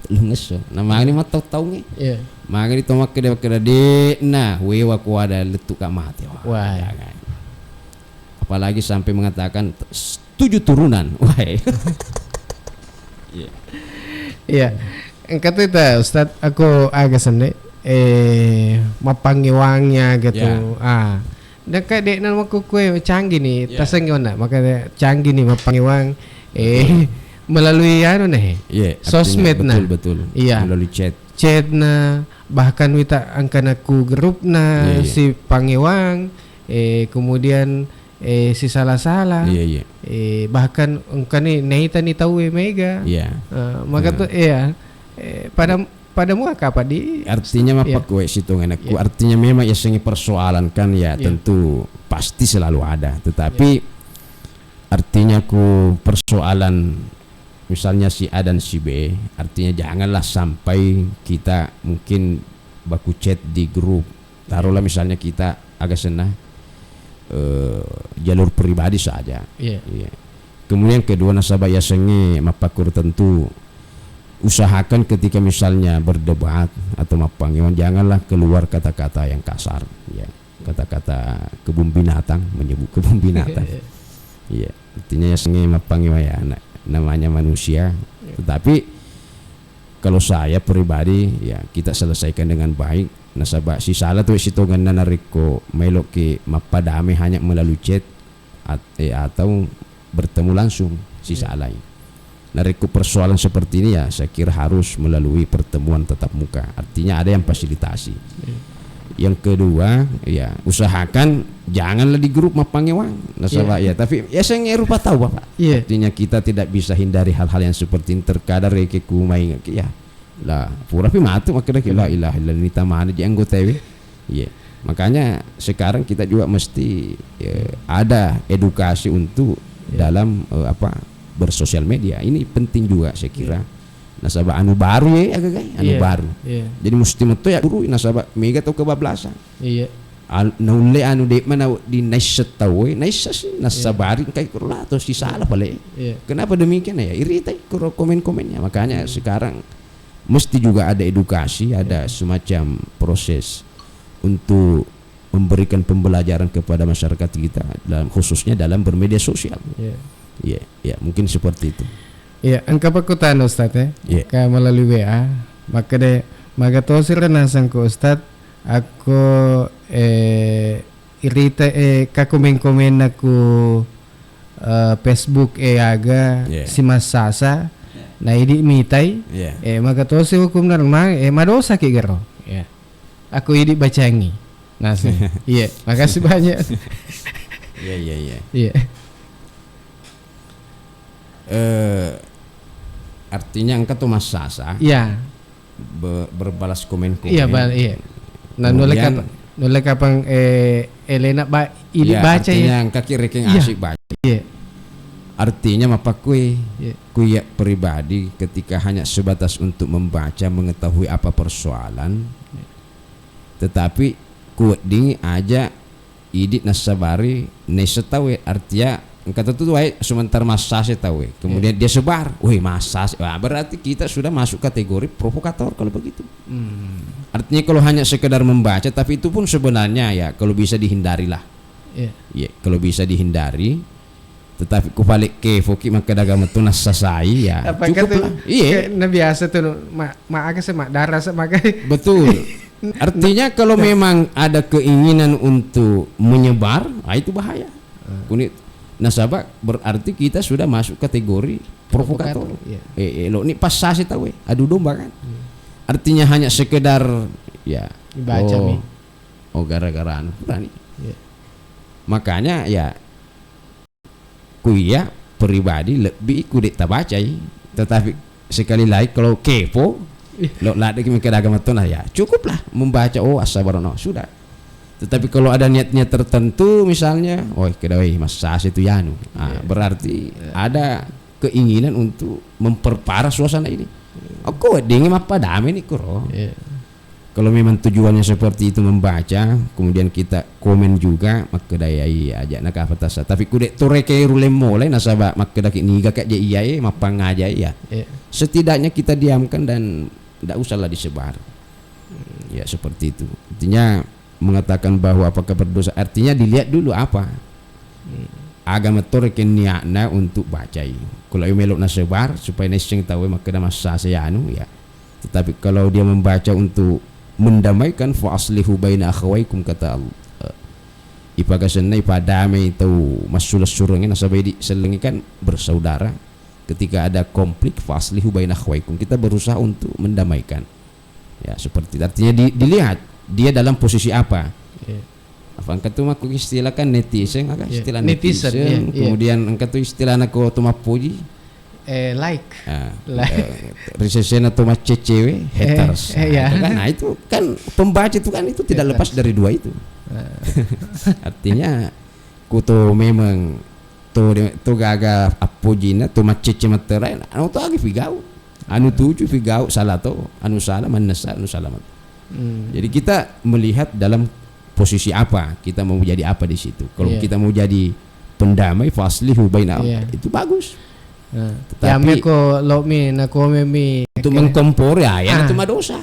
lu ngeso nama ini mah tahu nge maka ditomak keda de nah wewa ko ada letuk mati apalagi sampai mengatakan 7 turunan engkau itu Ustaz aku agak sendiri mapangiwangnya gitu dan kayak dek nama kue canggih nih taseng gimana makanya canggih nih mapangiwang melalui sosmed betul melalui chat na bahkan wita angkanaku grup na si pangiwang kemudian si salah-salah. Iya. Bahkan ungkani neita ni tahu mega. Iya. Maka tuh pada muaka apa di artinya apa kue situ anakku. Artinya memang ya sengi persoalan kan ya tentu pasti selalu ada, tetapi artinya ku persoalan misalnya si A dan si B, artinya janganlah sampai kita mungkin baku chat di grup, taruhlah misalnya kita agak senang jalur pribadi saja. Kemudian kedua nasabah ya sengi mapakur tentu usahakan ketika misalnya berdebat atau mapanggilan janganlah keluar kata-kata yang kasar, ya, kata-kata kebun binatang, menyebut kebun binatang. Iya, artinya ya sengi mapanggilan ya namanya manusia. Tetapi kalau saya pribadi ya kita selesaikan dengan baik. Nasabah si salah tu sitongan na nariko melok ke mapadame hanya melalui chat atau bertemu langsung si salah. Nariko persoalan seperti ini ya saya kira harus melalui pertemuan tatap muka. Artinya ada yang fasilitasi. Yang kedua ya usahakan janganlah di grup mapangewang nasabah ya, tapi ya saya ngerupa tahu Bapak. Artinya kita tidak bisa hindari hal-hal yang seperti ini. Terkadang reke kumai ya lah pura pi matu makanya la ilaha illallah ni tamane di anggota ya. Makanya sekarang kita juga mesti ada edukasi untuk dalam bersosial media. Ini penting juga saya kira. Nasabah anu baru ya anu baru. Jadi mesti metu ya guru nasabah mega atau kebablasan. Iya. Naule anu de mana di naiset tahu nasabah kayak kurla atau si salah balik. Kenapa demikian ya? Irita komen-komennya. Makanya sekarang mesti juga ada edukasi, ada semacam proses untuk memberikan pembelajaran kepada masyarakat kita khususnya dalam bermedia sosial. Ya, mungkin seperti itu. Ya, angka pakutan Ustaz ya. Ka melalui WA, maka tosir nasang ko Ustaz, aku irita ka komen aku Facebook aga si Mas Sasa. Nah ini mitai, maka tosir hukum narmang madosa ki gero. Ya. Aku ini bacangi. Nasi. Iya, makasih banyak. Iya. Artinya engkau tuh Mas Sasa berbalas komen-komen. Iya. Nah nolak kapang Elena ini baca artinya engkau kira-kira asik baca. Artinya apa kuya pribadi ketika hanya sebatas untuk membaca mengetahui apa persoalan, tetapi kuat ding aja idit nasabari nesetawe artinya engkau tuh sementara masa saya tahu kemudian dia sebar, masa berarti kita sudah masuk kategori provokator kalau begitu. Artinya kalau hanya sekedar membaca, tapi itu pun sebenarnya ya kalau bisa dihindari lah. Kalau bisa dihindari. Tetapi ku balik ke foki maka dagang itu nasasai ya cukup lah. Iya. Nah biasa tuh mak darah maka betul. Artinya kalau memang ada keinginan untuk menyebar, itu bahaya. Kunit nasabah berarti kita sudah masuk kategori provokator. Lo ini pas sasi tahu adu domba kan. Artinya hanya sekedar ya dibaca nih. Gara-gara anu berani. Makanya ya kuya pribadi lebih kudet baca tetapi sekali lagi kalau kepo lo lada kita agama tuna ya cukuplah membaca asabarono sudah. Tetapi kalau ada niat-niat tertentu misalnya kedawai Mas Sas itu yanu berarti ada keinginan untuk memperparah suasana ini. Aku dingin apa damai nih kuro. Kalau memang tujuannya seperti itu membaca, kemudian kita komen juga, maka dayai aja nak apa tasa. Tapi kudet toreke rulem mulai nasabah maka dak niga kak je iya mapang aja ya. Setidaknya kita diamkan dan tidak usahlah disebar. Ya seperti itu. Artinya mengatakan bahwa apakah berdosa, artinya dilihat dulu apa. Agama toreke niatna untuk baca. Kalau melok nasebar supaya neseng tahu maka dah masa saya anu ya. Tetapi kalau dia membaca untuk mendamaikan fa aslihu baina akhawaikum kata Allah. Ipagasanna ipadamai tau masulah surangin nasabay di selengi kan bersaudara. Ketika ada konflik fa aslihu baina akhawaikum, kita berusaha untuk mendamaikan. Ya seperti artinya dilihat dia dalam posisi apa. Apa angkat tu aku istilah kan netizen, agak istilah netizen, netizen. Kemudian angkat tu istilah aku tu mapuji. Like. Resesen atau cewek haters. Nah, itu kan pembaca itu kan itu tidak lepas dari dua itu. Artinya kuto memang tu gaga apojina tu macece materai anu tu agi figau. Anu tuju figau salah to, anu salah manasa, anu salah. Jadi kita melihat dalam posisi apa, kita mau jadi apa di situ. Kalau kita mau jadi pendamai faslihu bainahum, itu bagus. Tetapi ko lomi na komemi untuk mengkompor ya itu mah dosa.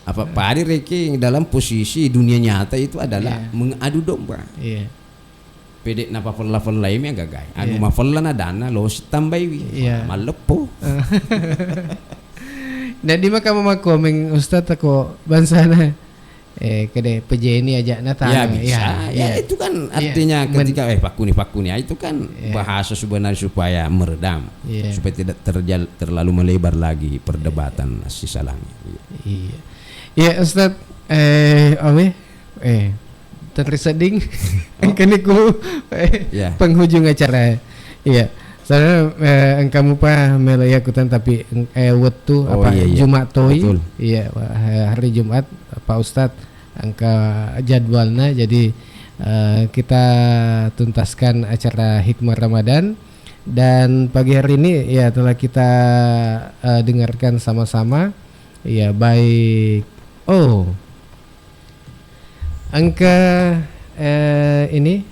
Apa padi reki dalam posisi dunia nyata itu adalah mengadu domba. Pede napa level lainnya gagai. Anu mah na dana lo tambai malepo. Dan di maka komeng Ustaz ako bansana kede pejeni aja natang bisa. Itu kan artinya ketika pakuni itu kan bahasa sebenarnya supaya meredam, supaya tidak terlalu melebar lagi perdebatan sisalangnya. Iya Ustaz terseding keniku penghujung acara. Iya. Saya engkamu pa melayakutan tapi wetu Jumat toy. Iya, hari Jumat Pak Ustadz angka jadwalnya, jadi kita tuntaskan acara Hikmah Ramadan, dan pagi hari ini ya telah kita dengarkan sama-sama ya baik angka ini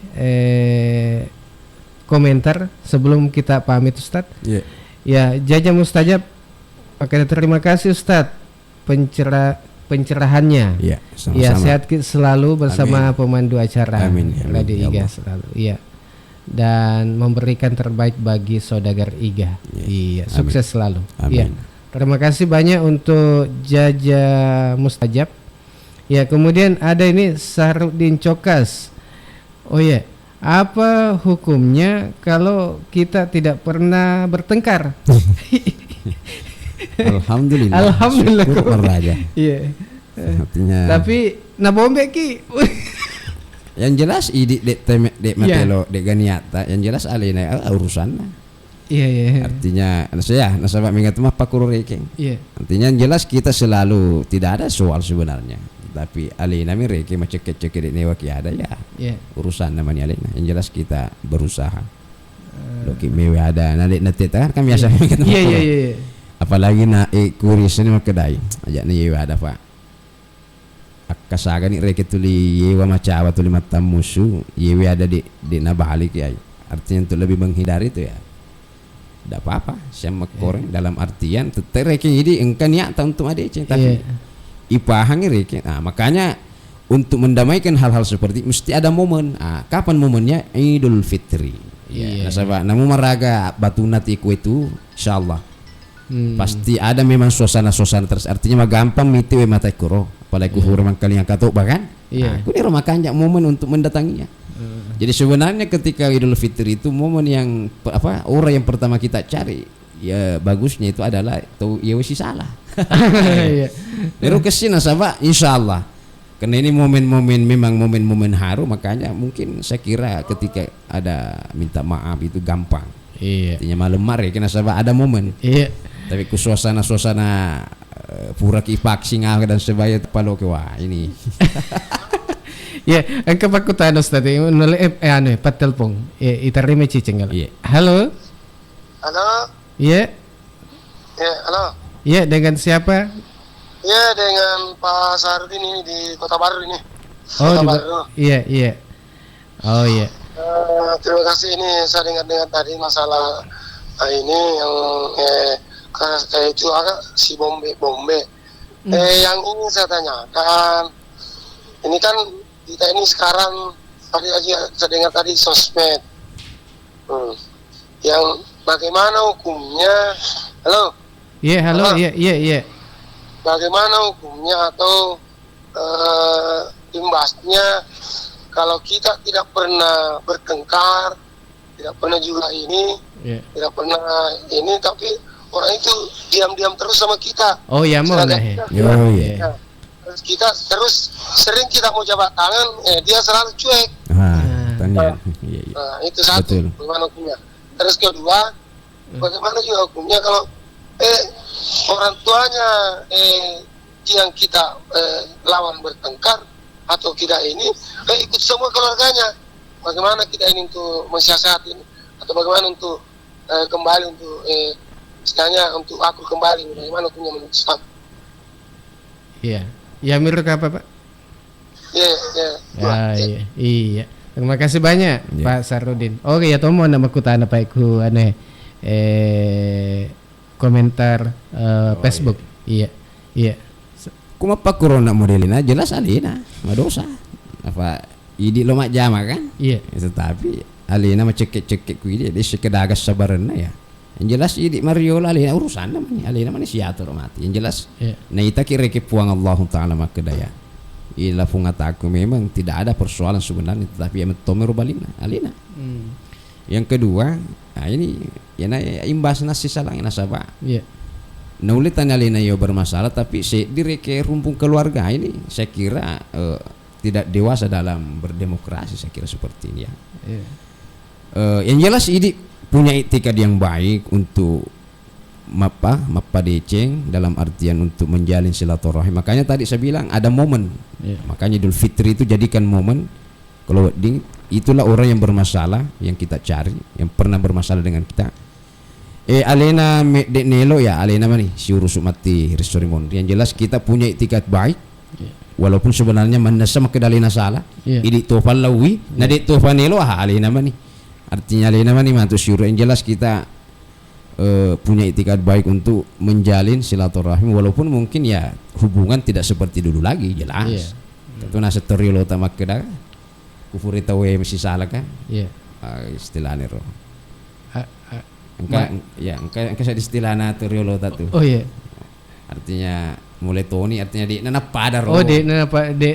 komentar sebelum kita pamit Ustadz. Ya Jaja Mustajab, terima kasih Ustadz pencerahannya. Sama-sama. Sehat selalu bersama pemandu acara Radio Iga selalu. Dan memberikan terbaik bagi saudagar Iga. Sukses selalu. Terima kasih banyak untuk Jaja Mustajab. Kemudian ada ini Sarudin Cokas. Apa hukumnya kalau kita tidak pernah bertengkar? Alhamdulillah. Syukur aja. Artinya. Tapi nabombe ki. Yang jelas dek matelo dek ganiata, yang jelas alina urusannya. Artinya nasabak mingat mah pakuru rekeng. Artinya yang jelas kita selalu tidak ada soal sebenarnya. Tapi alina mi reke macek-cek dek newa ki ada urusan namanya alina. Yang jelas kita berusaha. Loki mewe ada nadek nateta kan biasa mingat. Apalagi na kurisnya mah kedai. Ajak ni yewa ada Pak. Akasaga ni reke tuli yewa macawa tuli mata musuh, yewa ada di nabalik ya. Artinya untuk lebih menghindari itu ya. Tidak apa-apa, saya koreng dalam artian reke ini engkau niat untuk adek tapi ipahangi reke. Nah, makanya untuk mendamaikan hal-hal seperti mesti ada momen. Kapan momennya? Idul Fitri. Nasabah namun meraga batu nati ku itu insyaallah pasti ada memang suasana-suasana terus, artinya mah gampang miti we mata kuro apalagi kuhur mangkali yang katok bahkan aku ni rumah kanjak momen untuk mendatanginya. Jadi sebenarnya ketika Idul Fitri itu momen yang orang yang pertama kita cari ya bagusnya itu adalah tahu ya wis salah. Baru kesini nasabah insyaallah karena ini momen-momen memang momen-momen haru, makanya mungkin saya kira ketika ada minta maaf itu gampang. Artinya malam mari kena sabah ada momen. Tapi ku suasana pura ki paksing dan sebaya palo ke wah ini. Ang kapakutan Ustaz pat telepon. Itarime cicing. Halo. Halo. Halo. Dengan siapa? Dengan Pak Sardin ini di Kota Baru ini. Baru. Terima kasih, ini saya dengar tadi masalah ini yang itu agak si bombe. Yang ini saya tanyakan, ini kan kita ini sekarang tadi aja saya dengar tadi sosmed, yang bagaimana hukumnya? Halo. Bagaimana hukumnya atau imbasnya kalau kita tidak pernah bertengkar, tidak pernah juga tidak pernah ini, tapi orang itu diam-diam terus sama kita. kita terus sering kita mau jabat tangan, dia selalu cuek. Tanya. Itu satu. Betul. Bagaimana hukumnya? Terus kedua, bagaimana juga hukumnya kalau orang tuanya yang kita lawan bertengkar atau kita ini ikut semua keluarganya? Bagaimana kita ini untuk mensiasati ini? Atau bagaimana untuk kembali untuk istilahnya untuk aku kembali? Bagaimana hukumnya menurut Islam? Iya. Ya menurut apa, Pak? Iya. Terima kasih banyak, Pak Sarudin. Oke, ya tomo nama kutana Pak ku aneh komentar Facebook. Iya. Kuma pa corona modelina jelas alina, madosa. Apa idi lo mak jama kan? Iya. Tetapi alina macekek ku idi dia sekedagas sabarna ya. Yang jelas idi Mario alina urusan namanya. Alina mana siatur mati. Yang jelas na ita kira ke puang Allah Taala makdaya. Ila fungataku memang tidak ada persoalan sebenarnya, tetapi yang tomer balina alina. Yang kedua, ini ya imbas nasi salang nasabah. Iya. Naulitan alina yo bermasalah, tapi direke rumpung keluarga ini saya kira tidak dewasa dalam berdemokrasi, saya kira seperti ini ya. Yang jelas ini punya itikad yang baik untuk mappa deceng dalam artian untuk menjalin silaturahim. Makanya tadi saya bilang ada momen. Makanya Idul Fitri itu jadikan momen. Kalau itulah orang yang bermasalah yang kita cari, yang pernah bermasalah dengan kita. Alena dek nelo ya, alena mani si urus mati restorimon. Yang jelas kita punya itikad baik. Walaupun sebenarnya manasa makedalina salah. Idi tofal lawi, na dek tofal nelo alena mani. Artinya alena mani mantu syuru. Yang jelas kita punya itikad baik untuk menjalin silaturahim, walaupun mungkin ya hubungan tidak seperti dulu lagi, jelas. Itu nasa teriolo tamak kedah kufur itu mesti salah kan? Istilahnya roh. Engka saya istilahnya teriolo tatu. Oh iya. Artinya mulai toni artinya di nana pada roh. Oh di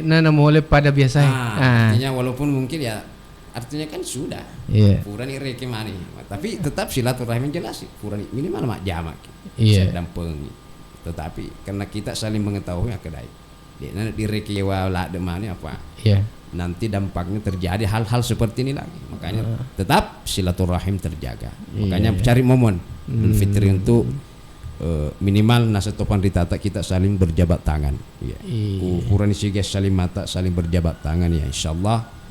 nana mulai pada biasa. Artinya walaupun mungkin ya artinya kan sudah purani reke mani, tapi tetap silaturahim jelas purani minimal mak jamak dampeng. Tetapi karena kita saling mengetahui kedai di reke wala demani apa nanti dampaknya terjadi hal-hal seperti ini lagi, makanya tetap silaturahim terjaga. Makanya cari momen Idul Fitri untuk minimal nasa topan ditata kita saling berjabat tangan purani siga saling mata saling berjabat tangan ya, insyaallah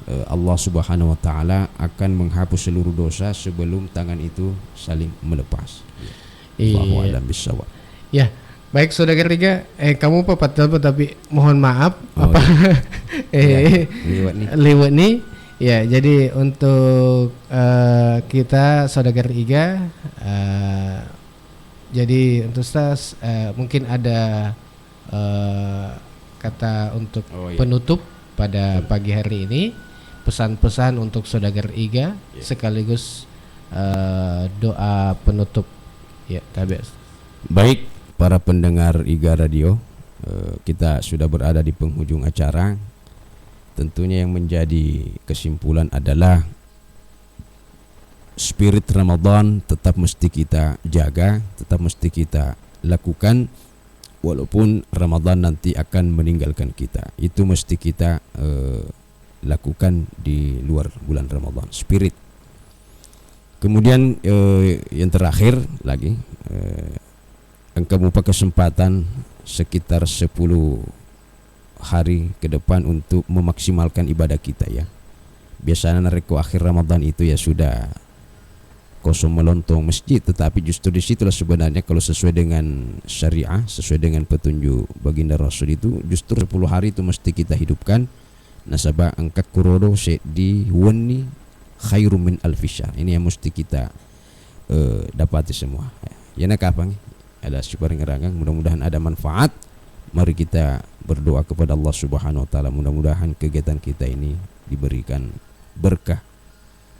Allah Subhanahu wa taala akan menghapus seluruh dosa sebelum tangan itu saling melepas. Allahu a'lam bishawab. Ya, baik saudara Riga, kamu pepat telepon tapi mohon maaf lewat nih. Ya, jadi untuk kita saudara Riga jadi untuk Ustaz mungkin ada kata untuk penutup pada pagi hari ini. Pesan-pesan untuk saudagar Iga sekaligus doa penutup ya KBS. Baik para pendengar Iga Radio, kita sudah berada di penghujung acara. Tentunya yang menjadi kesimpulan adalah spirit Ramadan tetap mesti kita jaga, tetap mesti kita lakukan walaupun Ramadan nanti akan meninggalkan kita. Itu mesti kita lakukan di luar bulan Ramadan, spirit. Kemudian yang terakhir lagi, engkau mempunyai kesempatan sekitar 10 hari ke depan untuk memaksimalkan ibadah kita ya. Biasanya nareko akhir Ramadan itu ya sudah kosong melontong masjid, tetapi justru disitulah sebenarnya kalau sesuai dengan syariah, sesuai dengan petunjuk baginda Rasul itu justru 10 hari itu mesti kita hidupkan. Nasabah angkat kurodo di wani khairum min alfisyahr. Ini yang mesti kita dapati semua. Ya nak kapang ada syukur ngerangang, mudah-mudahan ada manfaat. Mari kita berdoa kepada Allah Subhanahu wa taala, mudah-mudahan kegiatan kita ini diberikan berkah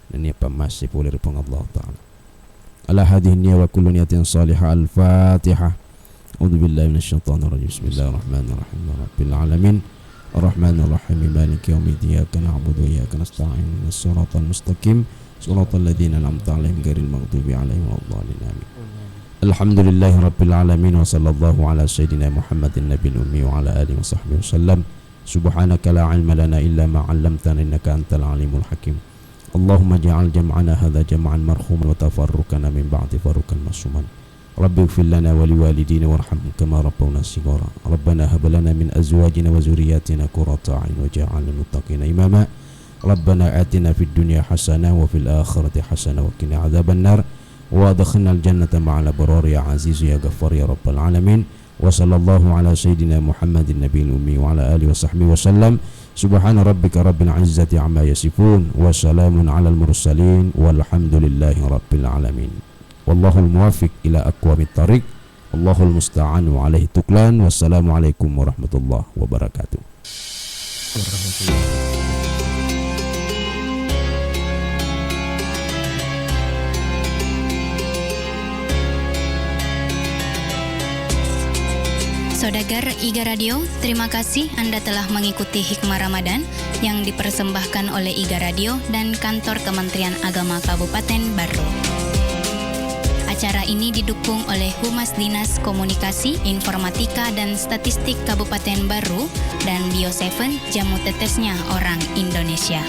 dan ya masih oleh Allah taala. Ala hadhihi niyya wa kullu niyatin salihah. Al-Fatihah. A'udzu billahi minasyaitonir rajim. Bismillahirrahmanirrahim. Rabbil alamin. الرحمن الرحيم مالك يوم الدين إياك نعبد وإياك نستعين الصراط المستقيم صراط الذين أنعمت عليهم غير المغضوب عليهم ولا الضالين آمين. Alhamdulillahi Rabbil Alamin wa sallallahu ala sayyidina Muhammadin Nabil Ummi wa ala alihi wa sahbihi wasallam. Subhanaka la ilma lana illa ma 'allamtana innaka antal alimul hakim. Allahumma ja'al jam'ana hadha jam'an marhuman wa tafarruqana min ba'di farruqan masuman. Rabbi ighfir lana wa liwalidina warhamhum kama rabbawna shighara. Rabbana hab lana min azwajina wa dhurriyyatina qurrata a'yun waj'alna lil muttaqina imama. Rabbana atina fid dunya hasanah wa fil akhirati hasanah wa qina adzaban nar. Wa adkhilna al-jannata ma'al abrar ya aziz ya ghaffar ya rabbal alamin. Wa sallallahu ala sayyidina Muhammadin nabiyil ummi wa ala alihi wa sahbihi wasallam. Subhana rabbika rabbil izzati amma yasifun wa salamun alal mursalin walhamdulillahi rabbil alamin. Wallahul muwaffiq ila aqwamit thariq. Allahul musta'an wa alaihi tuklan. Wassalamualaikum warahmatullahi wabarakatuh. Saudagar IGA Radio, terima kasih Anda telah mengikuti Hikmah Ramadan yang dipersembahkan oleh IGA Radio dan Kantor Kementerian Agama Kabupaten Barru. Acara ini didukung oleh Humas Dinas Komunikasi, Informatika dan Statistik Kabupaten Barru dan Bio7 Jamu Tetesnya Orang Indonesia.